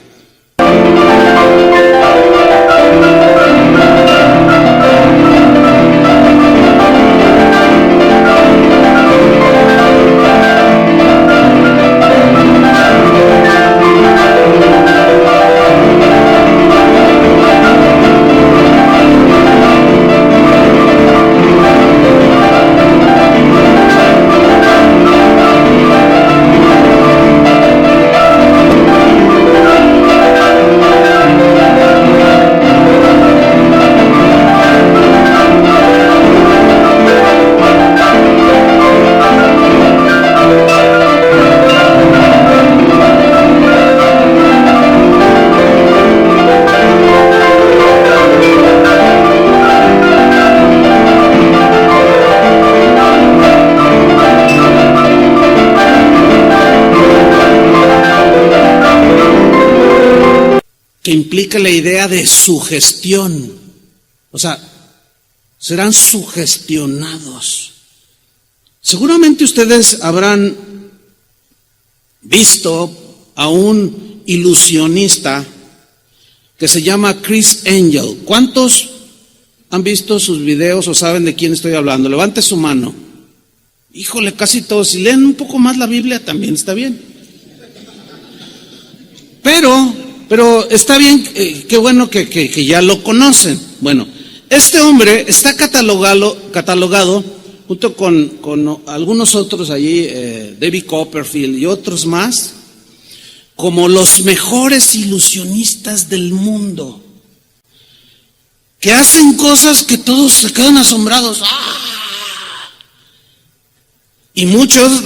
que implica la idea de sugestión. O sea, serán sugestionados. Seguramente ustedes habrán visto a un ilusionista que se llama Criss Angel. ¿Cuántos han visto sus videos o saben de quién estoy hablando? Levante su mano. Híjole, casi todos. Si leen un poco más la Biblia también está bien. Pero está bien, qué bueno que ya lo conocen. Bueno, este hombre está catalogado junto con algunos otros allí, David Copperfield y otros más, como los mejores ilusionistas del mundo, que hacen cosas que todos se quedan asombrados. ¡Ah! Y muchos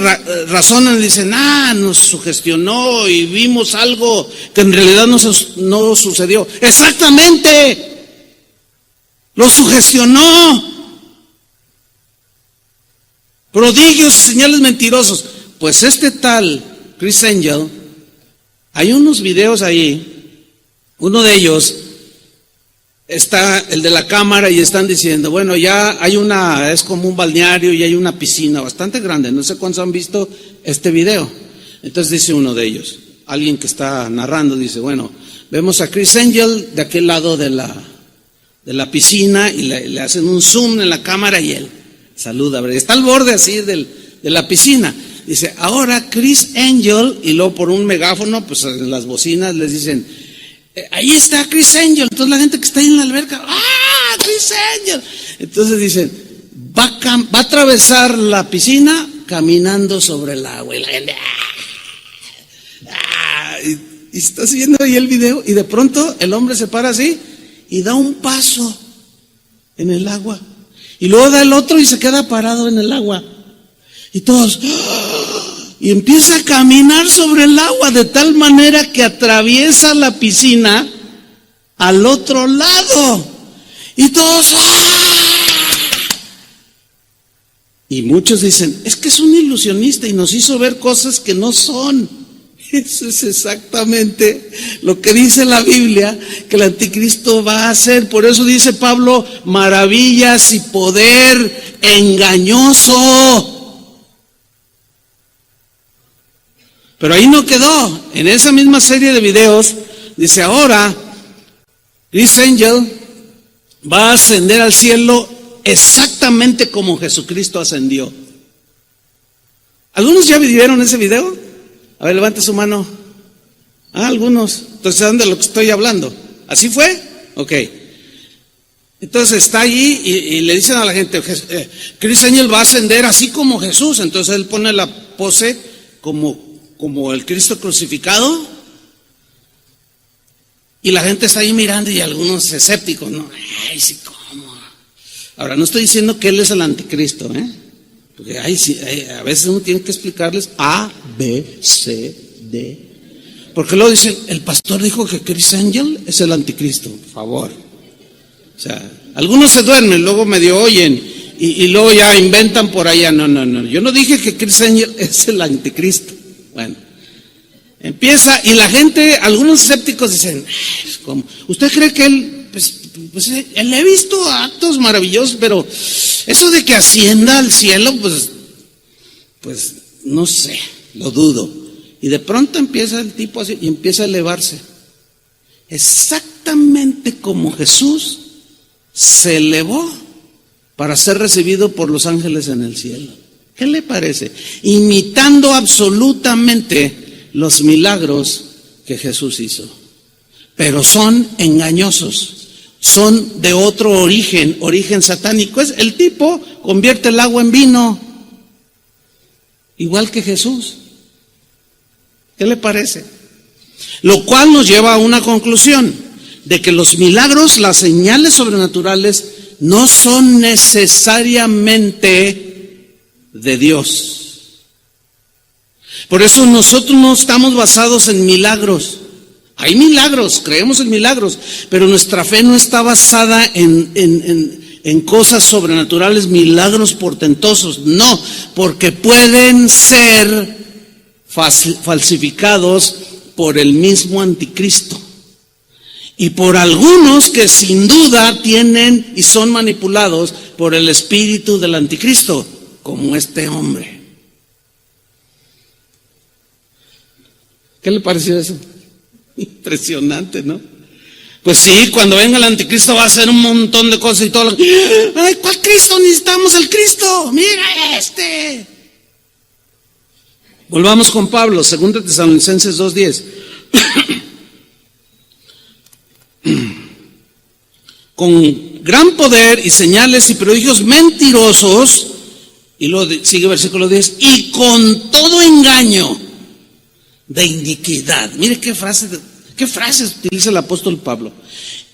razonan y dicen, nos sugestionó y vimos algo que en realidad no sucedió. Exactamente, lo sugestionó. Prodigios y señales mentirosos. Pues este tal Criss Angel, hay unos videos ahí, uno de ellos está el de la cámara y están diciendo, bueno, ya hay es como un balneario y hay una piscina bastante grande, no sé cuántos han visto este video. Entonces dice uno de ellos, alguien que está narrando, dice, bueno, vemos a Criss Angel de aquel lado de la piscina y le hacen un zoom en la cámara y él saluda, está al borde así de la piscina. Dice, ahora Criss Angel, y luego por un megáfono, pues en las bocinas les dicen, ahí está Criss Angel. Entonces la gente que está ahí en la alberca, Criss Angel. Entonces dicen, va a atravesar la piscina caminando sobre el agua. Y la gente, y está siguiendo ahí el video y de pronto el hombre se para así y da un paso en el agua. Y luego da el otro y se queda parado en el agua. Y todos, y empieza a caminar sobre el agua de tal manera que atraviesa la piscina al otro lado. Y todos, y muchos dicen, es que es un ilusionista y nos hizo ver cosas que no son. Eso es exactamente lo que dice la Biblia que el anticristo va a hacer. Por eso dice Pablo, maravillas y poder engañoso. Pero ahí no quedó. En esa misma serie de videos dice, ahora Chris Angel va a ascender al cielo exactamente como Jesucristo ascendió. ¿Algunos ya vieron ese video? A ver, levante su mano. Algunos. Entonces, ¿saben de lo que estoy hablando? ¿Así fue? Ok. Entonces está allí y le dicen a la gente, Chris Angel va a ascender así como Jesús. Entonces él pone la pose como el Cristo crucificado. Y la gente está ahí mirando y algunos escépticos, ¿no? Ay, sí, ¿cómo? Ahora, no estoy diciendo que él es el anticristo, porque a veces uno tiene que explicarles A, B, C, D. Porque luego dicen, el pastor dijo que Chris Angel es el anticristo, por favor. O sea, algunos se duermen, luego medio oyen y luego ya inventan por allá. No, yo no dije que Chris Angel es el anticristo. Bueno, empieza y la gente, algunos escépticos dicen, ¿cómo? ¿Usted cree que él, pues él he visto actos maravillosos, pero eso de que ascienda al cielo, pues no sé, lo dudo. Y de pronto empieza el tipo así y empieza a elevarse. Exactamente como Jesús se elevó para ser recibido por los ángeles en el cielo. ¿Qué le parece? Imitando absolutamente los milagros que Jesús hizo. Pero son engañosos. Son de otro origen satánico. El tipo convierte el agua en vino, igual que Jesús. ¿Qué le parece? Lo cual nos lleva a una conclusión, de que los milagros, las señales sobrenaturales, no son necesariamente de Dios. Por eso nosotros no estamos basados en milagros. Hay milagros, creemos en milagros, pero nuestra fe no está basada en cosas sobrenaturales, milagros portentosos. No, porque pueden ser falsificados por el mismo anticristo. Y por algunos que sin duda tienen y son manipulados por el espíritu del anticristo, como este hombre. ¿Qué le pareció eso? Impresionante, ¿no? Pues sí, cuando venga el anticristo va a hacer un montón de cosas y todo. Ay, ¿cuál Cristo? Necesitamos el Cristo. Mira este. Volvamos con Pablo, 2 Tesalonicenses 2:10. Con gran poder y señales y prodigios mentirosos, y luego sigue versículo 10, y con todo engaño de iniquidad. Mire qué frases utiliza el apóstol Pablo.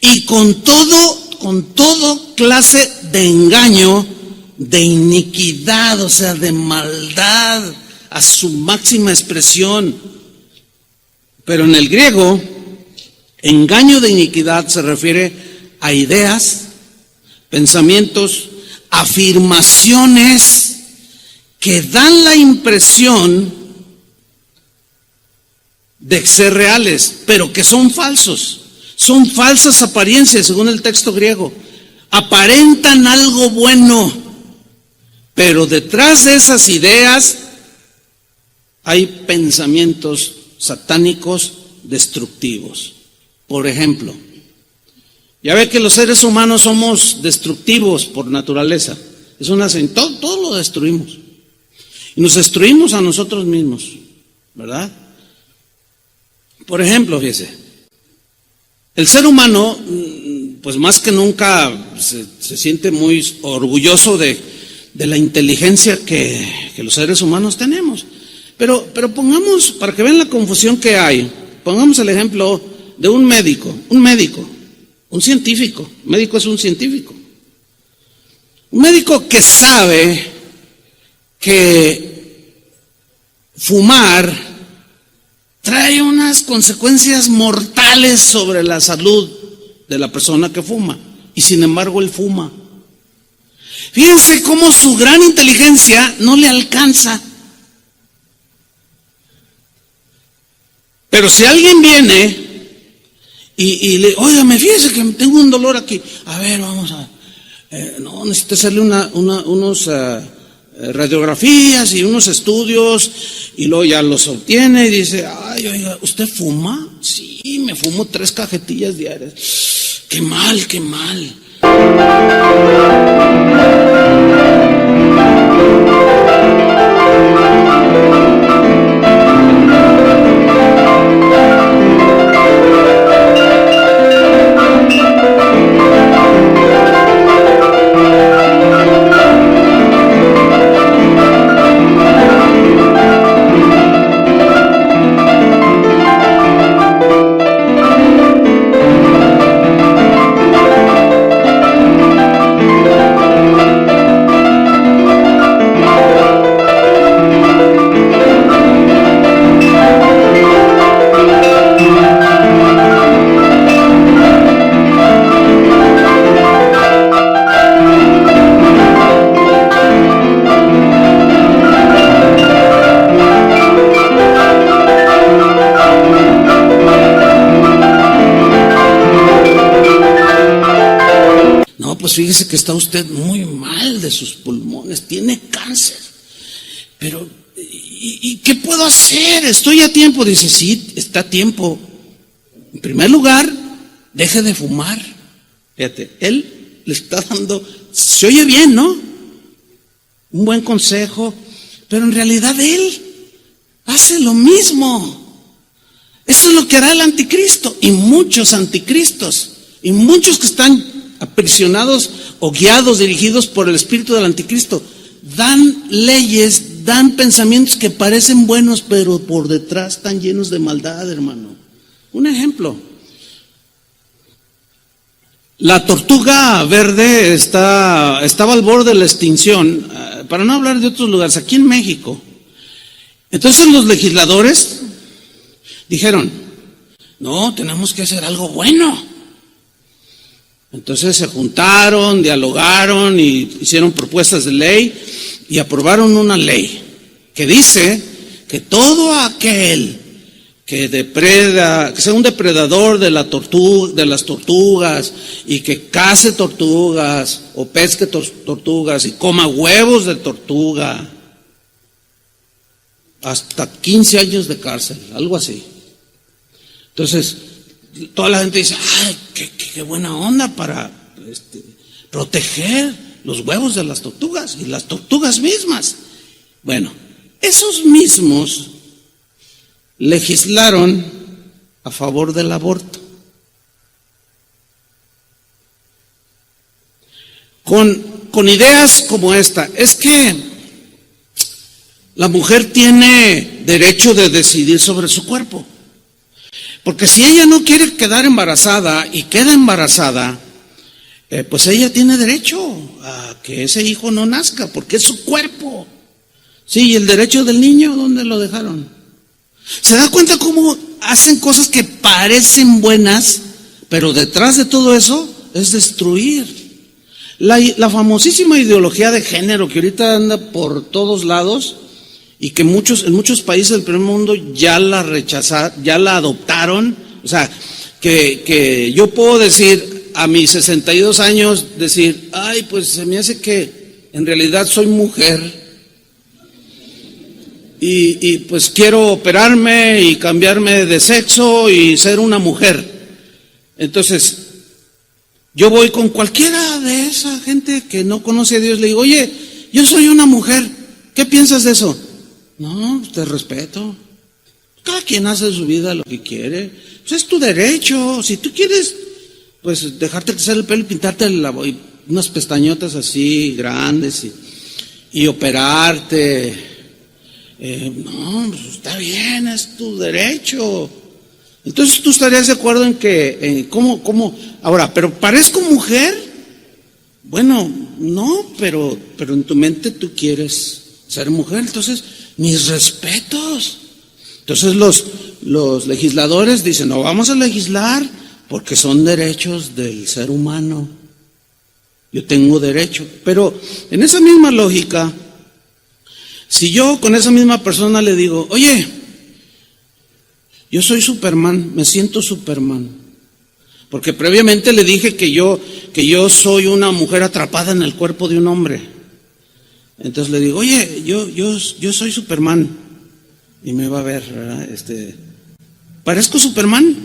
Y con todo clase de engaño, de iniquidad, o sea, de maldad a su máxima expresión. Pero en el griego, engaño de iniquidad se refiere a ideas, pensamientos, afirmaciones que dan la impresión de ser reales, pero que son falsos. Son falsas apariencias, según el texto griego. Aparentan algo bueno, pero detrás de esas ideas hay pensamientos satánicos destructivos. Por ejemplo, ya ve que los seres humanos somos destructivos por naturaleza. Es una señal, todo lo destruimos. Y nos destruimos a nosotros mismos, ¿verdad? Por ejemplo, fíjese, el ser humano, pues más que nunca se siente muy orgulloso de la inteligencia que los seres humanos tenemos. Pero pongamos, para que vean la confusión que hay, pongamos el ejemplo de un médico. Un científico, médico es un científico. Un médico que sabe que fumar trae unas consecuencias mortales sobre la salud de la persona que fuma, y sin embargo él fuma. Fíjense cómo su gran inteligencia no le alcanza. Pero si alguien viene y le, óigame, fíjese que tengo un dolor aquí. A ver, vamos a no, necesito hacerle unos radiografías y unos estudios, y luego ya los obtiene y dice, ay, oiga, ¿usted fuma? Sí, me fumo 3 cajetillas diarias. Qué mal, qué mal. Fíjese que está usted muy mal de sus pulmones, tiene cáncer. Pero, ¿y qué puedo hacer? Estoy a tiempo. Dice, sí, está a tiempo. En primer lugar, deje de fumar. Fíjate, él le está dando, se oye bien, ¿no? Un buen consejo, pero en realidad él hace lo mismo. Eso es lo que hará el anticristo y muchos anticristos y muchos que están aprisionados o guiados, dirigidos por el espíritu del anticristo, dan leyes, dan pensamientos que parecen buenos, pero por detrás están llenos de maldad, hermano. Un ejemplo: la tortuga verde estaba al borde de la extinción, para no hablar de otros lugares, aquí en México. Entonces los legisladores dijeron, no, tenemos que hacer algo bueno. Entonces se juntaron, dialogaron y hicieron propuestas de ley y aprobaron una ley que dice que todo aquel que depreda, que sea un depredador de las tortugas y que cace tortugas o pesque tortugas y coma huevos de tortuga, hasta 15 años de cárcel, algo así. Entonces toda la gente dice, ay, qué buena onda para proteger los huevos de las tortugas y las tortugas mismas. Bueno, esos mismos legislaron a favor del aborto. Con ideas como esta, es que la mujer tiene derecho de decidir sobre su cuerpo. Porque si ella no quiere quedar embarazada y queda embarazada, pues ella tiene derecho a que ese hijo no nazca, porque es su cuerpo. Sí, y el derecho del niño, ¿dónde lo dejaron? ¿Se da cuenta cómo hacen cosas que parecen buenas, pero detrás de todo eso es destruir? La famosísima ideología de género que ahorita anda por todos lados, y que en muchos países del primer mundo ya la rechazaron, ya la adoptaron. O sea, que yo puedo decir a mis 62 años, decir, ay, pues se me hace que en realidad soy mujer y pues quiero operarme y cambiarme de sexo y ser una mujer. Entonces, yo voy con cualquiera de esa gente que no conoce a Dios, le digo, oye, yo soy una mujer, ¿qué piensas de eso? No, te respeto. Cada quien hace su vida lo que quiere. Pues es tu derecho. Si tú quieres, pues dejarte crecer el pelo y pintarte unas pestañotas así grandes y operarte. No, pues está bien, es tu derecho. Entonces tú estarías de acuerdo en que, ¿cómo? Ahora, ¿pero parezco mujer? Bueno, no, pero en tu mente tú quieres ser mujer, entonces, mis respetos. Entonces los legisladores dicen, no vamos a legislar porque son derechos del ser humano. Yo tengo derecho. Pero en esa misma lógica, si yo con esa misma persona le digo, oye, yo soy Superman, me siento Superman, porque previamente le dije que yo soy una mujer atrapada en el cuerpo de un hombre. Entonces le digo, oye, yo soy Superman, y me va a ver, ¿verdad? ¿Parezco Superman?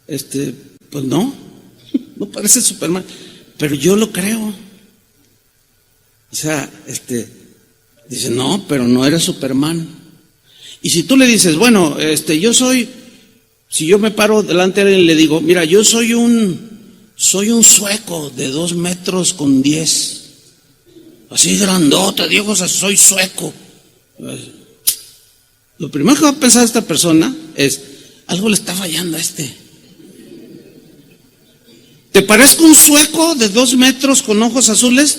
Pues no parece Superman, pero yo lo creo. O sea, dice, no, pero no eres Superman. Y si tú le dices, bueno, si yo me paro delante de él y le digo, mira, yo soy un sueco de 2 metros con 10, así grandote, Diego, o sea, soy sueco. Lo primero que va a pensar esta persona es, algo le está fallando a este. ¿Te parezco un sueco de 2 metros con ojos azules?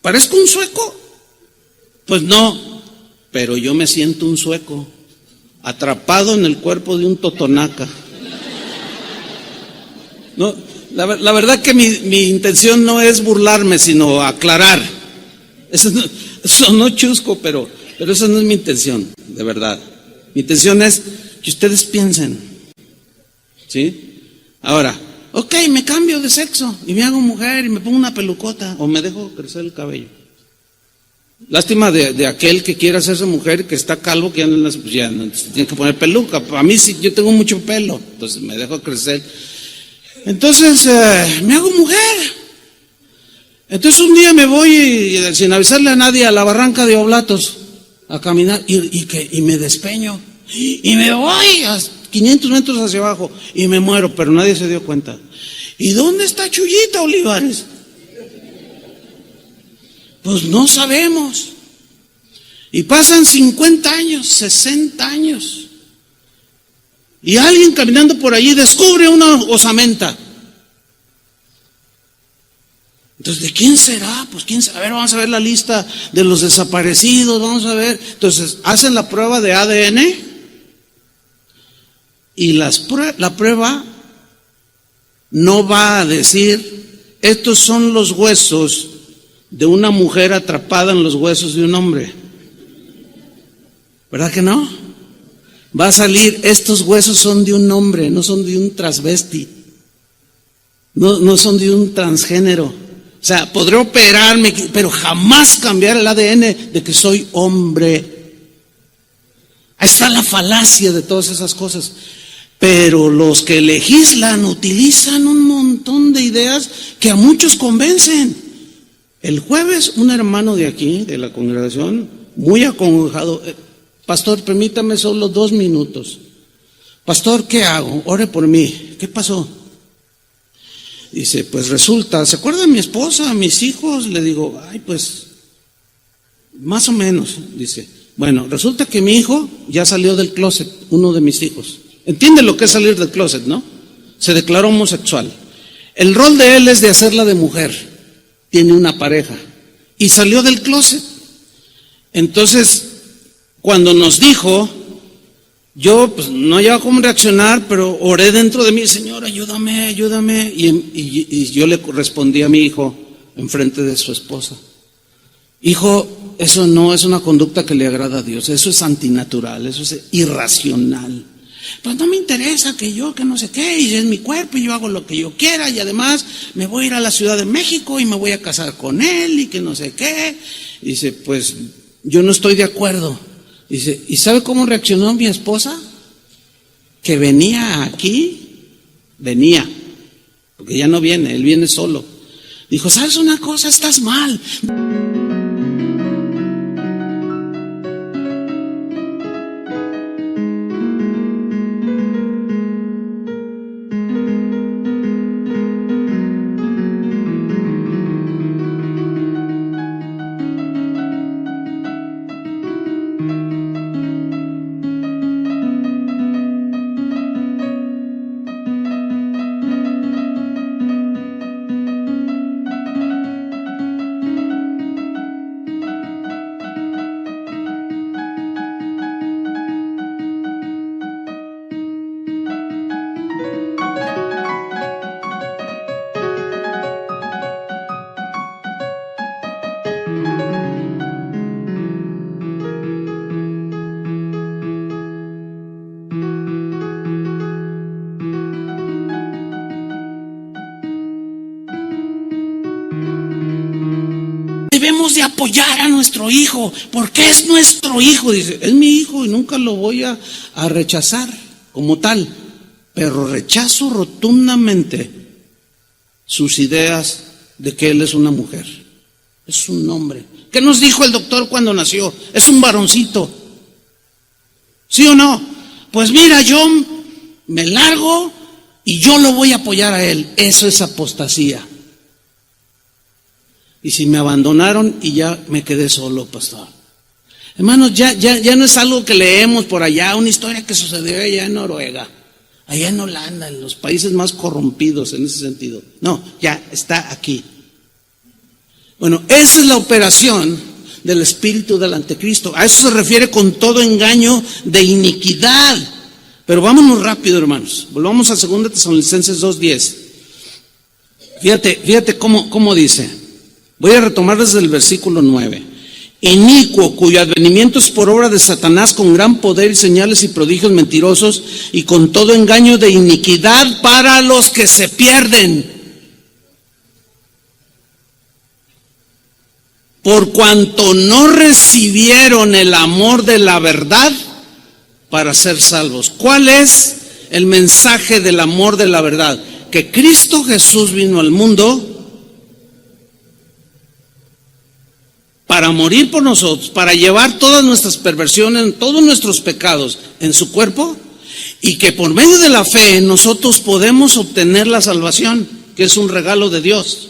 ¿Parezco un sueco? Pues no. Pero yo me siento un sueco, atrapado en el cuerpo de un totonaca. No, la verdad que mi intención no es burlarme, sino aclarar. Eso no chusco, pero esa no es mi intención, de verdad. Mi intención es que ustedes piensen, ¿sí? Ahora, ok, me cambio de sexo y me hago mujer y me pongo una pelucota o me dejo crecer el cabello. Lástima de aquel que quiere hacerse mujer, que está calvo, que ya no, tiene que poner peluca. A mí sí, yo tengo mucho pelo, entonces me dejo crecer. Entonces me hago mujer. Entonces un día me voy sin avisarle a nadie a la barranca de Oblatos a caminar y me despeño y me voy a 500 metros hacia abajo y me muero, pero nadie se dio cuenta. ¿Y dónde está Chuyita Olivares? Pues no sabemos. Y pasan 50 años, 60 años. Y alguien caminando por allí descubre una osamenta. Entonces, ¿de quién será? Pues quién sabe. A ver, vamos a ver la lista de los desaparecidos, vamos a ver. Entonces, hacen la prueba de ADN y la prueba no va a decir, estos son los huesos de una mujer atrapada en los huesos de un hombre. ¿Verdad que no? Va a salir, estos huesos son de un hombre, no son de un transvesti, no son de un transgénero. O sea, podré operarme, pero jamás cambiar el ADN de que soy hombre. Ahí está la falacia de todas esas cosas. Pero los que legislan utilizan un montón de ideas que a muchos convencen. El jueves, un hermano de aquí, de la congregación, muy acongojado, pastor, permítame solo 2 minutos. Pastor, ¿qué hago? Ore por mí. ¿Qué pasó? Dice, pues resulta, ¿se acuerda de mi esposa, mis hijos? Le digo, ay, pues, más o menos. Dice, bueno, resulta que mi hijo ya salió del closet, uno de mis hijos. ¿Entiende lo que es salir del closet, no? Se declaró homosexual. El rol de él es de hacerla de mujer. Tiene una pareja y salió del closet. Entonces, cuando nos dijo, yo pues no había cómo reaccionar, pero oré dentro de mí, Señor, ayúdame. Y yo le respondí a mi hijo enfrente de su esposa, hijo, eso no es una conducta que le agrada a Dios, eso es antinatural, eso es irracional. Pues no me interesa que no sé qué, y es mi cuerpo y yo hago lo que yo quiera, y además me voy a ir a la Ciudad de México y me voy a casar con él y que no sé qué. Dice, pues yo no estoy de acuerdo. Dice, ¿y sabe cómo reaccionó mi esposa? Que venía, porque ya no viene, él viene solo. Dijo, ¿sabes una cosa? Estás mal. apoyar a nuestro hijo, porque es nuestro hijo. Dice, es mi hijo y nunca lo voy a rechazar como tal, pero rechazo rotundamente sus ideas de que él es una mujer, es un hombre. ¿Qué nos dijo el doctor cuando nació? Es un varoncito. ¿Sí o no? Pues mira, yo me largo y yo lo voy a apoyar a él. Eso es apostasía. Y si me abandonaron y ya me quedé solo, pastor. Hermanos, ya no es algo que leemos por allá, una historia que sucedió allá en Noruega, allá en Holanda, en los países más corrompidos en ese sentido. No, ya está aquí. Bueno, esa es la operación del espíritu del anticristo. A eso se refiere con todo engaño de iniquidad. Pero vámonos rápido, hermanos. Volvamos a 2 Tesalonicenses 2:10. Fíjate cómo dice. Voy a retomar desde el versículo 9. Inicuo, cuyo advenimiento es por obra de Satanás con gran poder y señales y prodigios mentirosos y con todo engaño de iniquidad para los que se pierden. Por cuanto no recibieron el amor de la verdad para ser salvos. ¿Cuál es el mensaje del amor de la verdad? Que Cristo Jesús vino al mundo para morir por nosotros, para llevar todas nuestras perversiones, todos nuestros pecados en su cuerpo, y que por medio de la fe nosotros podemos obtener la salvación, que es un regalo de Dios.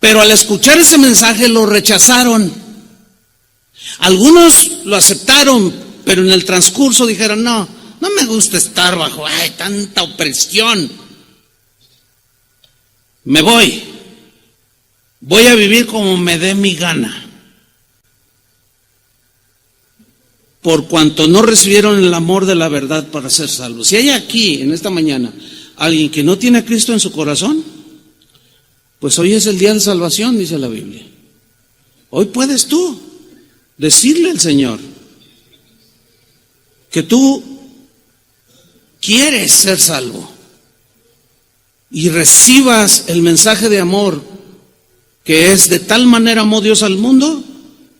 Pero al escuchar ese mensaje lo rechazaron. Algunos lo aceptaron, pero en el transcurso dijeron, no me gusta estar bajo tanta opresión. Me voy a vivir como me dé mi gana. Por cuanto no recibieron el amor de la verdad para ser salvos. Si hay aquí, en esta mañana, alguien que no tiene a Cristo en su corazón, pues hoy es el día de salvación, dice la Biblia. Hoy puedes tú decirle al Señor que tú quieres ser salvo y recibas el mensaje de amor, que es: de tal manera amó Dios al mundo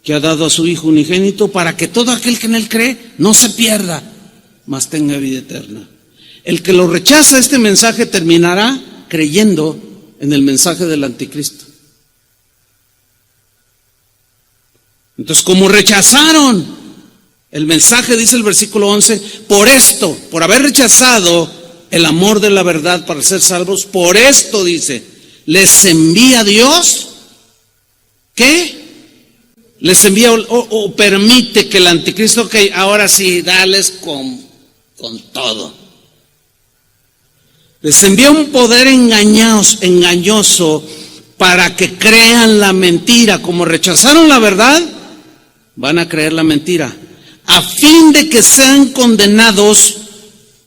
que ha dado a su Hijo unigénito para que todo aquel que en él cree no se pierda, mas tenga vida eterna. El que lo rechaza este mensaje terminará creyendo en el mensaje del anticristo. Entonces, como rechazaron el mensaje, dice el versículo 11, por esto, por haber rechazado el amor de la verdad para ser salvos, por esto, dice, les envía Dios, ¿qué? Les envía o permite que el anticristo, que ahora sí, dales con todo. Les envía un poder engañoso para que crean la mentira. Como rechazaron la verdad, van a creer la mentira, a fin de que sean condenados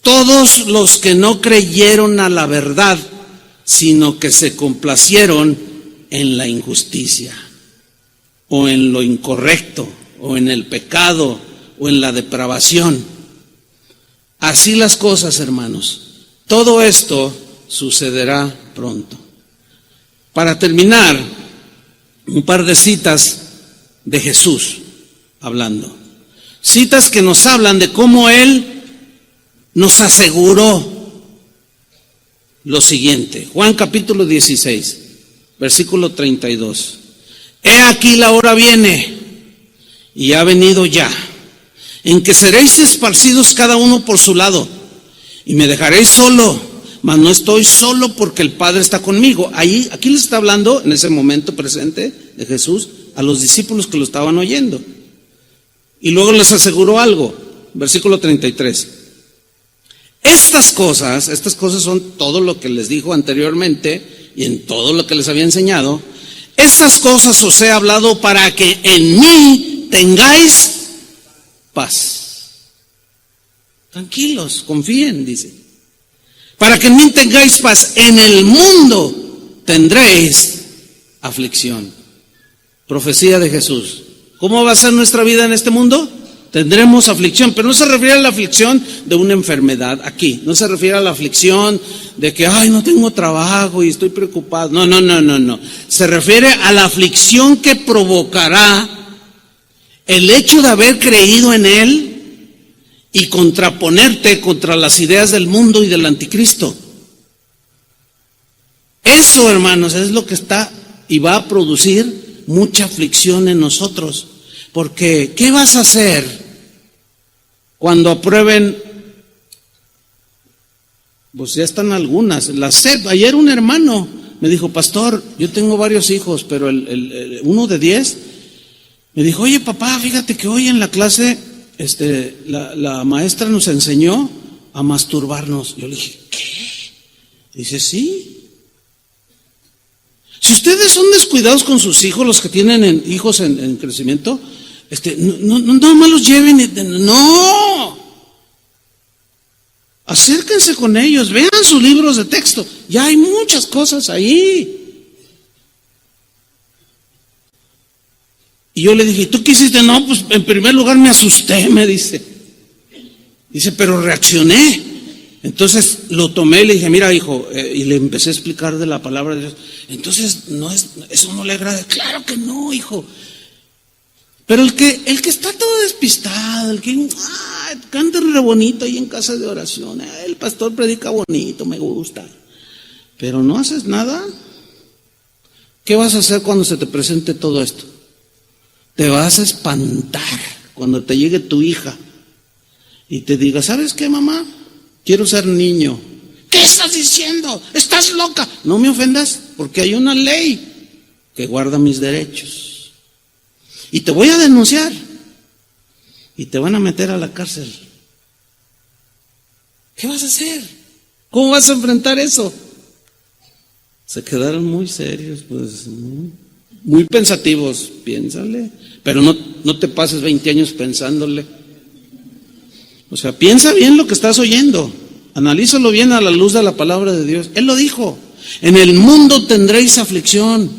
todos los que no creyeron a la verdad, sino que se complacieron en la injusticia, o en lo incorrecto, o en el pecado, o en la depravación. Así las cosas, hermanos. Todo esto sucederá pronto. Para terminar, un par de citas de Jesús hablando. Citas que nos hablan de cómo Él nos aseguró lo siguiente. Juan capítulo 16, versículo 32. He aquí la hora viene, y ha venido ya, en que seréis esparcidos cada uno por su lado, y me dejaréis solo, mas no estoy solo porque el Padre está conmigo. Aquí les está hablando en ese momento presente de Jesús a los discípulos que lo estaban oyendo. Y luego les aseguró algo, versículo 33. Estas cosas son todo lo que les dijo anteriormente y en todo lo que les había enseñado. Estas cosas os he hablado para que en mí tengáis paz. Tranquilos, confíen, dice. Para que en mí tengáis paz. En el mundo tendréis aflicción. Profecía de Jesús. ¿Cómo va a ser nuestra vida en este mundo? Tendremos aflicción, pero no se refiere a la aflicción de una enfermedad aquí. No se refiere a la aflicción de que, ay, no tengo trabajo y estoy preocupado. No. Se refiere a la aflicción que provocará el hecho de haber creído en Él y contraponerte contra las ideas del mundo y del anticristo. Eso, hermanos, es lo que está y va a producir mucha aflicción en nosotros. Porque, ¿qué vas a hacer cuando aprueben? Pues ya están algunas. La SEP, ayer un hermano me dijo, pastor, yo tengo varios hijos, pero uno de 10 me dijo, oye papá, fíjate que hoy en la clase la maestra nos enseñó a masturbarnos. Yo le dije, ¿qué? Dice, sí. Si ustedes son descuidados con sus hijos, los que tienen hijos en crecimiento, no más los lleven, no. Acérquense con ellos, vean sus libros de texto, ya hay muchas cosas ahí. Y yo le dije, ¿tú qué hiciste? No, pues en primer lugar me asusté, me dice. Dice, pero reaccioné. Entonces lo tomé y le dije, mira hijo, y le empecé a explicar de la palabra de Dios. Entonces, eso no le agrada. Claro que no, hijo. Pero el que está todo despistado, el que canta re bonito ahí en casa de oración, el pastor predica bonito, me gusta, pero no haces nada, ¿qué vas a hacer cuando se te presente todo esto? Te vas a espantar cuando te llegue tu hija y te diga, ¿sabes qué, mamá? Quiero ser niño. ¿Qué estás diciendo? ¿Estás loca? No me ofendas, porque hay una ley que guarda mis derechos. Y te voy a denunciar. Y te van a meter a la cárcel. ¿Qué vas a hacer? ¿Cómo vas a enfrentar eso? Se quedaron muy serios, pues, muy pensativos. Piénsale. Pero no te pases 20 años pensándole. O sea, piensa bien lo que estás oyendo. Analízalo bien a la luz de la palabra de Dios. Él lo dijo. En el mundo tendréis aflicción,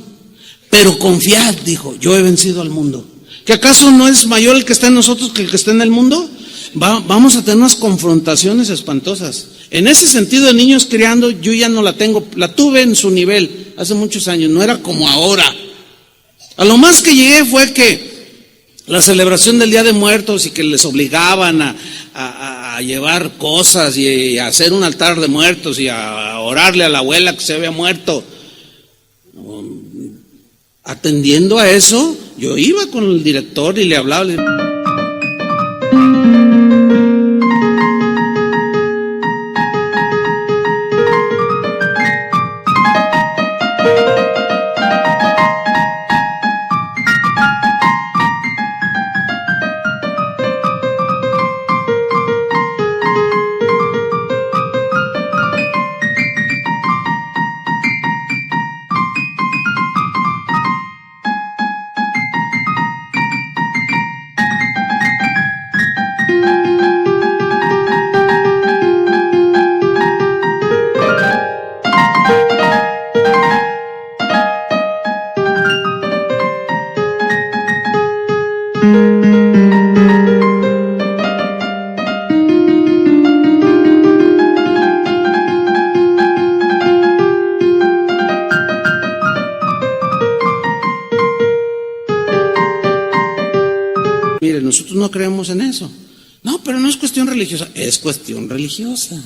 pero confiad, dijo, yo he vencido al mundo. ¿Que acaso no es mayor el que está en nosotros que el que está en el mundo? Vamos a tener unas confrontaciones espantosas. En ese sentido de niños criando, yo ya no la tengo, la tuve en su nivel hace muchos años, no era como ahora. A lo más que llegué fue que la celebración del Día de Muertos y que les obligaban a llevar cosas y a hacer un altar de muertos y a orarle a la abuela que se había muerto. Atendiendo a eso, yo iba con el director y le hablaba. Mire, nosotros no creemos en eso. No, pero no es cuestión religiosa. Es cuestión religiosa.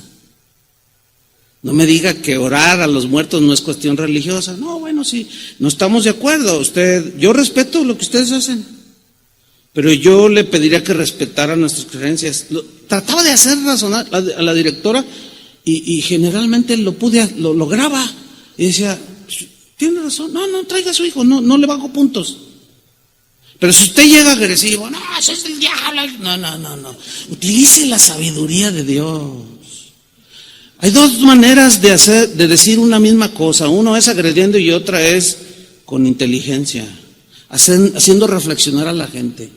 No me diga que orar a los muertos no es cuestión religiosa. No, bueno, sí, no estamos de acuerdo. Yo respeto lo que ustedes hacen, pero yo le pediría que respetara nuestras creencias. Trataba de hacer razonar a la directora y generalmente lo lograba. Y decía, tiene razón, no traiga a su hijo, no le bajo puntos. Pero si usted llega agresivo, no, eso es el diablo. No. Utilice la sabiduría de Dios. Hay dos maneras de decir una misma cosa. Uno es agrediendo y otra es con inteligencia, haciendo reflexionar a la gente.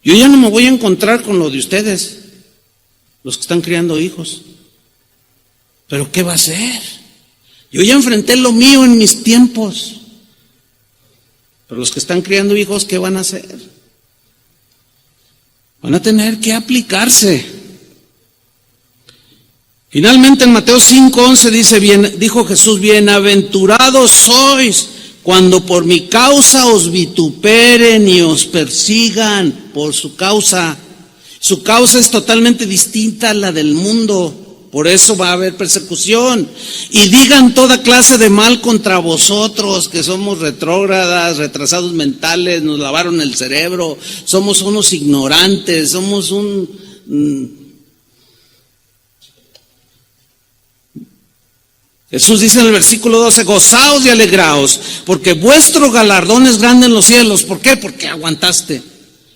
Yo ya no me voy a encontrar con lo de ustedes, los que están criando hijos. ¿Pero qué va a hacer? Yo ya enfrenté lo mío en mis tiempos. Pero los que están criando hijos, ¿qué van a hacer? Van a tener que aplicarse. Finalmente en Mateo 5:11 dijo Jesús: bienaventurados sois cuando por mi causa os vituperen y os persigan por su causa. Su causa es totalmente distinta a la del mundo. Por eso va a haber persecución. Y digan toda clase de mal contra vosotros, que somos retrógradas, retrasados mentales, nos lavaron el cerebro, somos unos ignorantes, somos Jesús dice en el versículo 12: gozaos y alegraos, porque vuestro galardón es grande en los cielos. ¿Por qué? Porque aguantaste.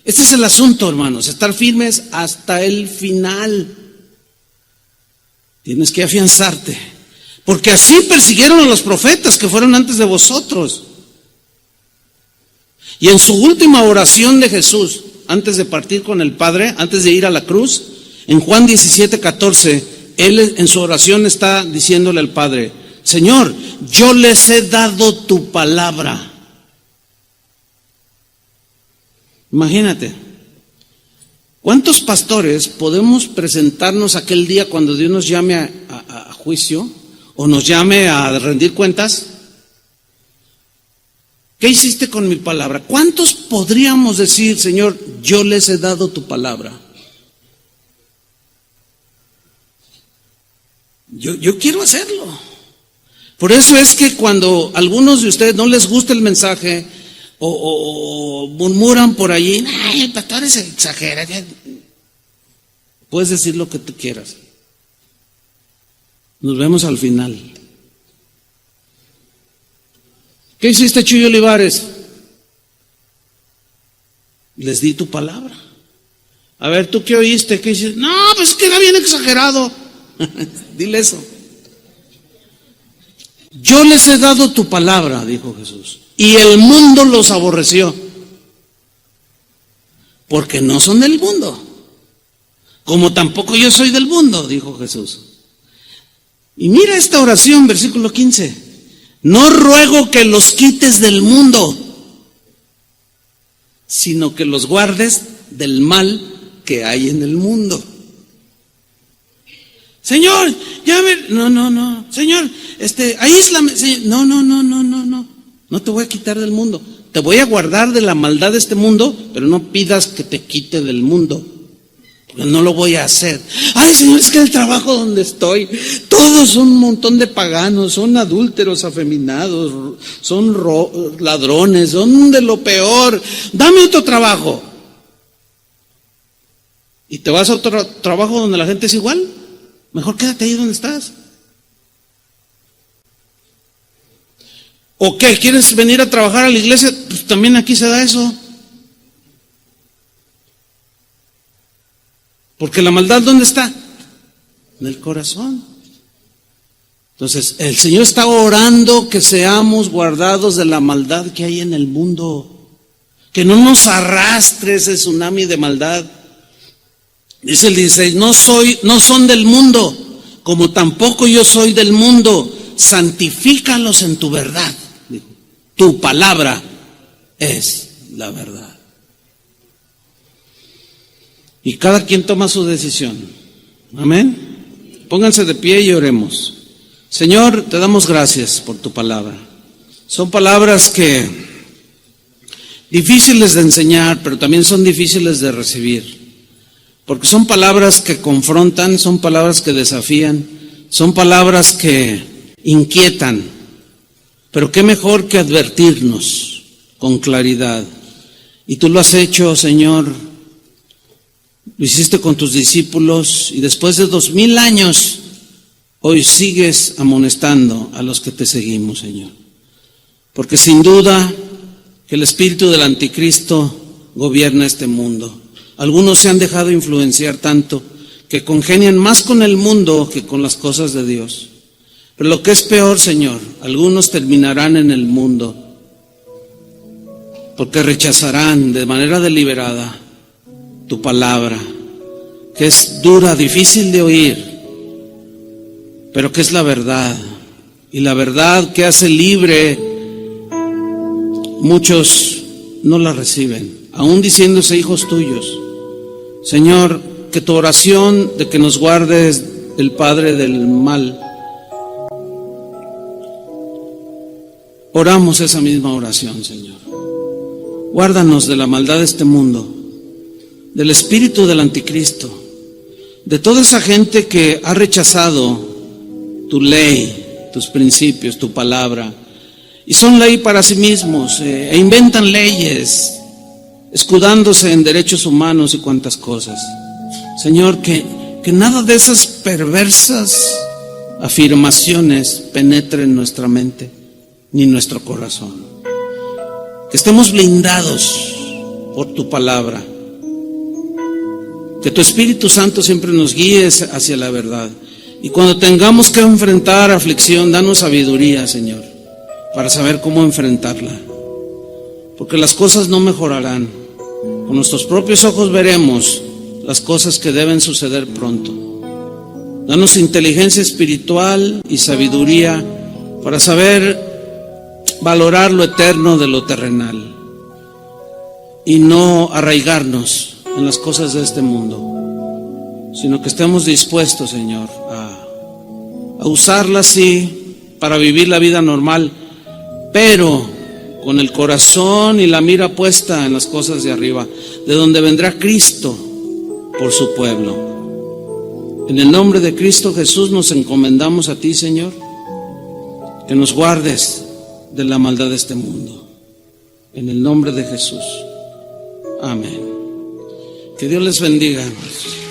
Este es el asunto, hermanos, estar firmes hasta el final. Tienes que afianzarte, porque así persiguieron a los profetas que fueron antes de vosotros. Y en su última oración de Jesús, antes de partir con el Padre, antes de ir a la cruz, en Juan 17:14, él en su oración está diciéndole al Padre: Señor, yo les he dado tu palabra. Imagínate, ¿cuántos pastores podemos presentarnos aquel día cuando Dios nos llame a juicio o nos llame a rendir cuentas? ¿Qué hiciste con mi palabra? ¿Cuántos podríamos decir: Señor, yo les he dado tu palabra? Yo quiero hacerlo. Por eso es que cuando a algunos de ustedes no les gusta el mensaje o murmuran por allí: ay, el pastor se exagera. Puedes decir lo que tú quieras. Nos vemos al final. ¿Qué hiciste, Chuy Olivares? Les di tu palabra. A ver, ¿tú qué oíste? ¿Qué hiciste? No, pues es que era bien exagerado. Dile eso. Yo les he dado tu palabra, dijo Jesús, y el mundo los aborreció, porque no son del mundo, como tampoco yo soy del mundo, dijo Jesús. Y mira esta oración, versículo 15: no ruego que los quites del mundo, sino que los guardes del mal que hay en el mundo. Señor, no, Señor, aíslame, Señor. No te voy a quitar del mundo. Te voy a guardar de la maldad de este mundo, pero no pidas que te quite del mundo, porque no lo voy a hacer. Ay, Señor, es que el trabajo donde estoy, todos son un montón de paganos, son adúlteros, afeminados, son ladrones, son de lo peor. Dame otro trabajo. ¿Y te vas a otro trabajo donde la gente es igual? Mejor quédate ahí donde estás. ¿O qué? ¿Quieres venir a trabajar a la iglesia? Pues también aquí se da eso. Porque la maldad, ¿dónde está? En el corazón. Entonces, el Señor está orando que seamos guardados de la maldad que hay en el mundo. Que no nos arrastre ese tsunami de maldad. Dice el 16: no son del mundo, como tampoco yo soy del mundo. Santifícalos en tu verdad. Tu palabra es la verdad. Y cada quien toma su decisión. Amén. Pónganse de pie y oremos. Señor, te damos gracias por tu palabra. Son palabras que difíciles de enseñar, pero también son difíciles de recibir. Porque son palabras que confrontan, son palabras que desafían, son palabras que inquietan. Pero qué mejor que advertirnos con claridad. Y tú lo has hecho, Señor, lo hiciste con tus discípulos, y después de 2000 años, hoy sigues amonestando a los que te seguimos, Señor. Porque sin duda que el espíritu del anticristo gobierna este mundo. Algunos se han dejado influenciar tanto que congenian más con el mundo que con las cosas de Dios. Pero lo que es peor, Señor, algunos terminarán en el mundo porque rechazarán de manera deliberada tu palabra, que es dura, difícil de oír, pero que es la verdad. Y la verdad que hace libre, muchos no la reciben, aún diciéndose hijos tuyos. Señor, que tu oración de que nos guardes del Padre del mal, oramos esa misma oración, Señor. Guárdanos de la maldad de este mundo, del espíritu del anticristo, de toda esa gente que ha rechazado tu ley, tus principios, tu palabra, y son ley para sí mismos, e inventan leyes, escudándose en derechos humanos y cuantas cosas. Señor, que nada de esas perversas afirmaciones penetre en nuestra mente ni nuestro corazón. Que estemos blindados por tu palabra. Que tu Espíritu Santo siempre nos guíe hacia la verdad. Y cuando tengamos que enfrentar aflicción, danos sabiduría, Señor, para saber cómo enfrentarla. Porque las cosas no mejorarán. Con nuestros propios ojos veremos las cosas que deben suceder pronto. Danos inteligencia espiritual y sabiduría para saber valorar lo eterno de lo terrenal y no arraigarnos en las cosas de este mundo, sino que estemos dispuestos, Señor, a usarlas sí para vivir la vida normal, pero con el corazón y la mira puesta en las cosas de arriba, de donde vendrá Cristo por su pueblo. En el nombre de Cristo Jesús nos encomendamos a ti, Señor, que nos guardes de la maldad de este mundo. En el nombre de Jesús. Amén. Que Dios les bendiga, hermanos.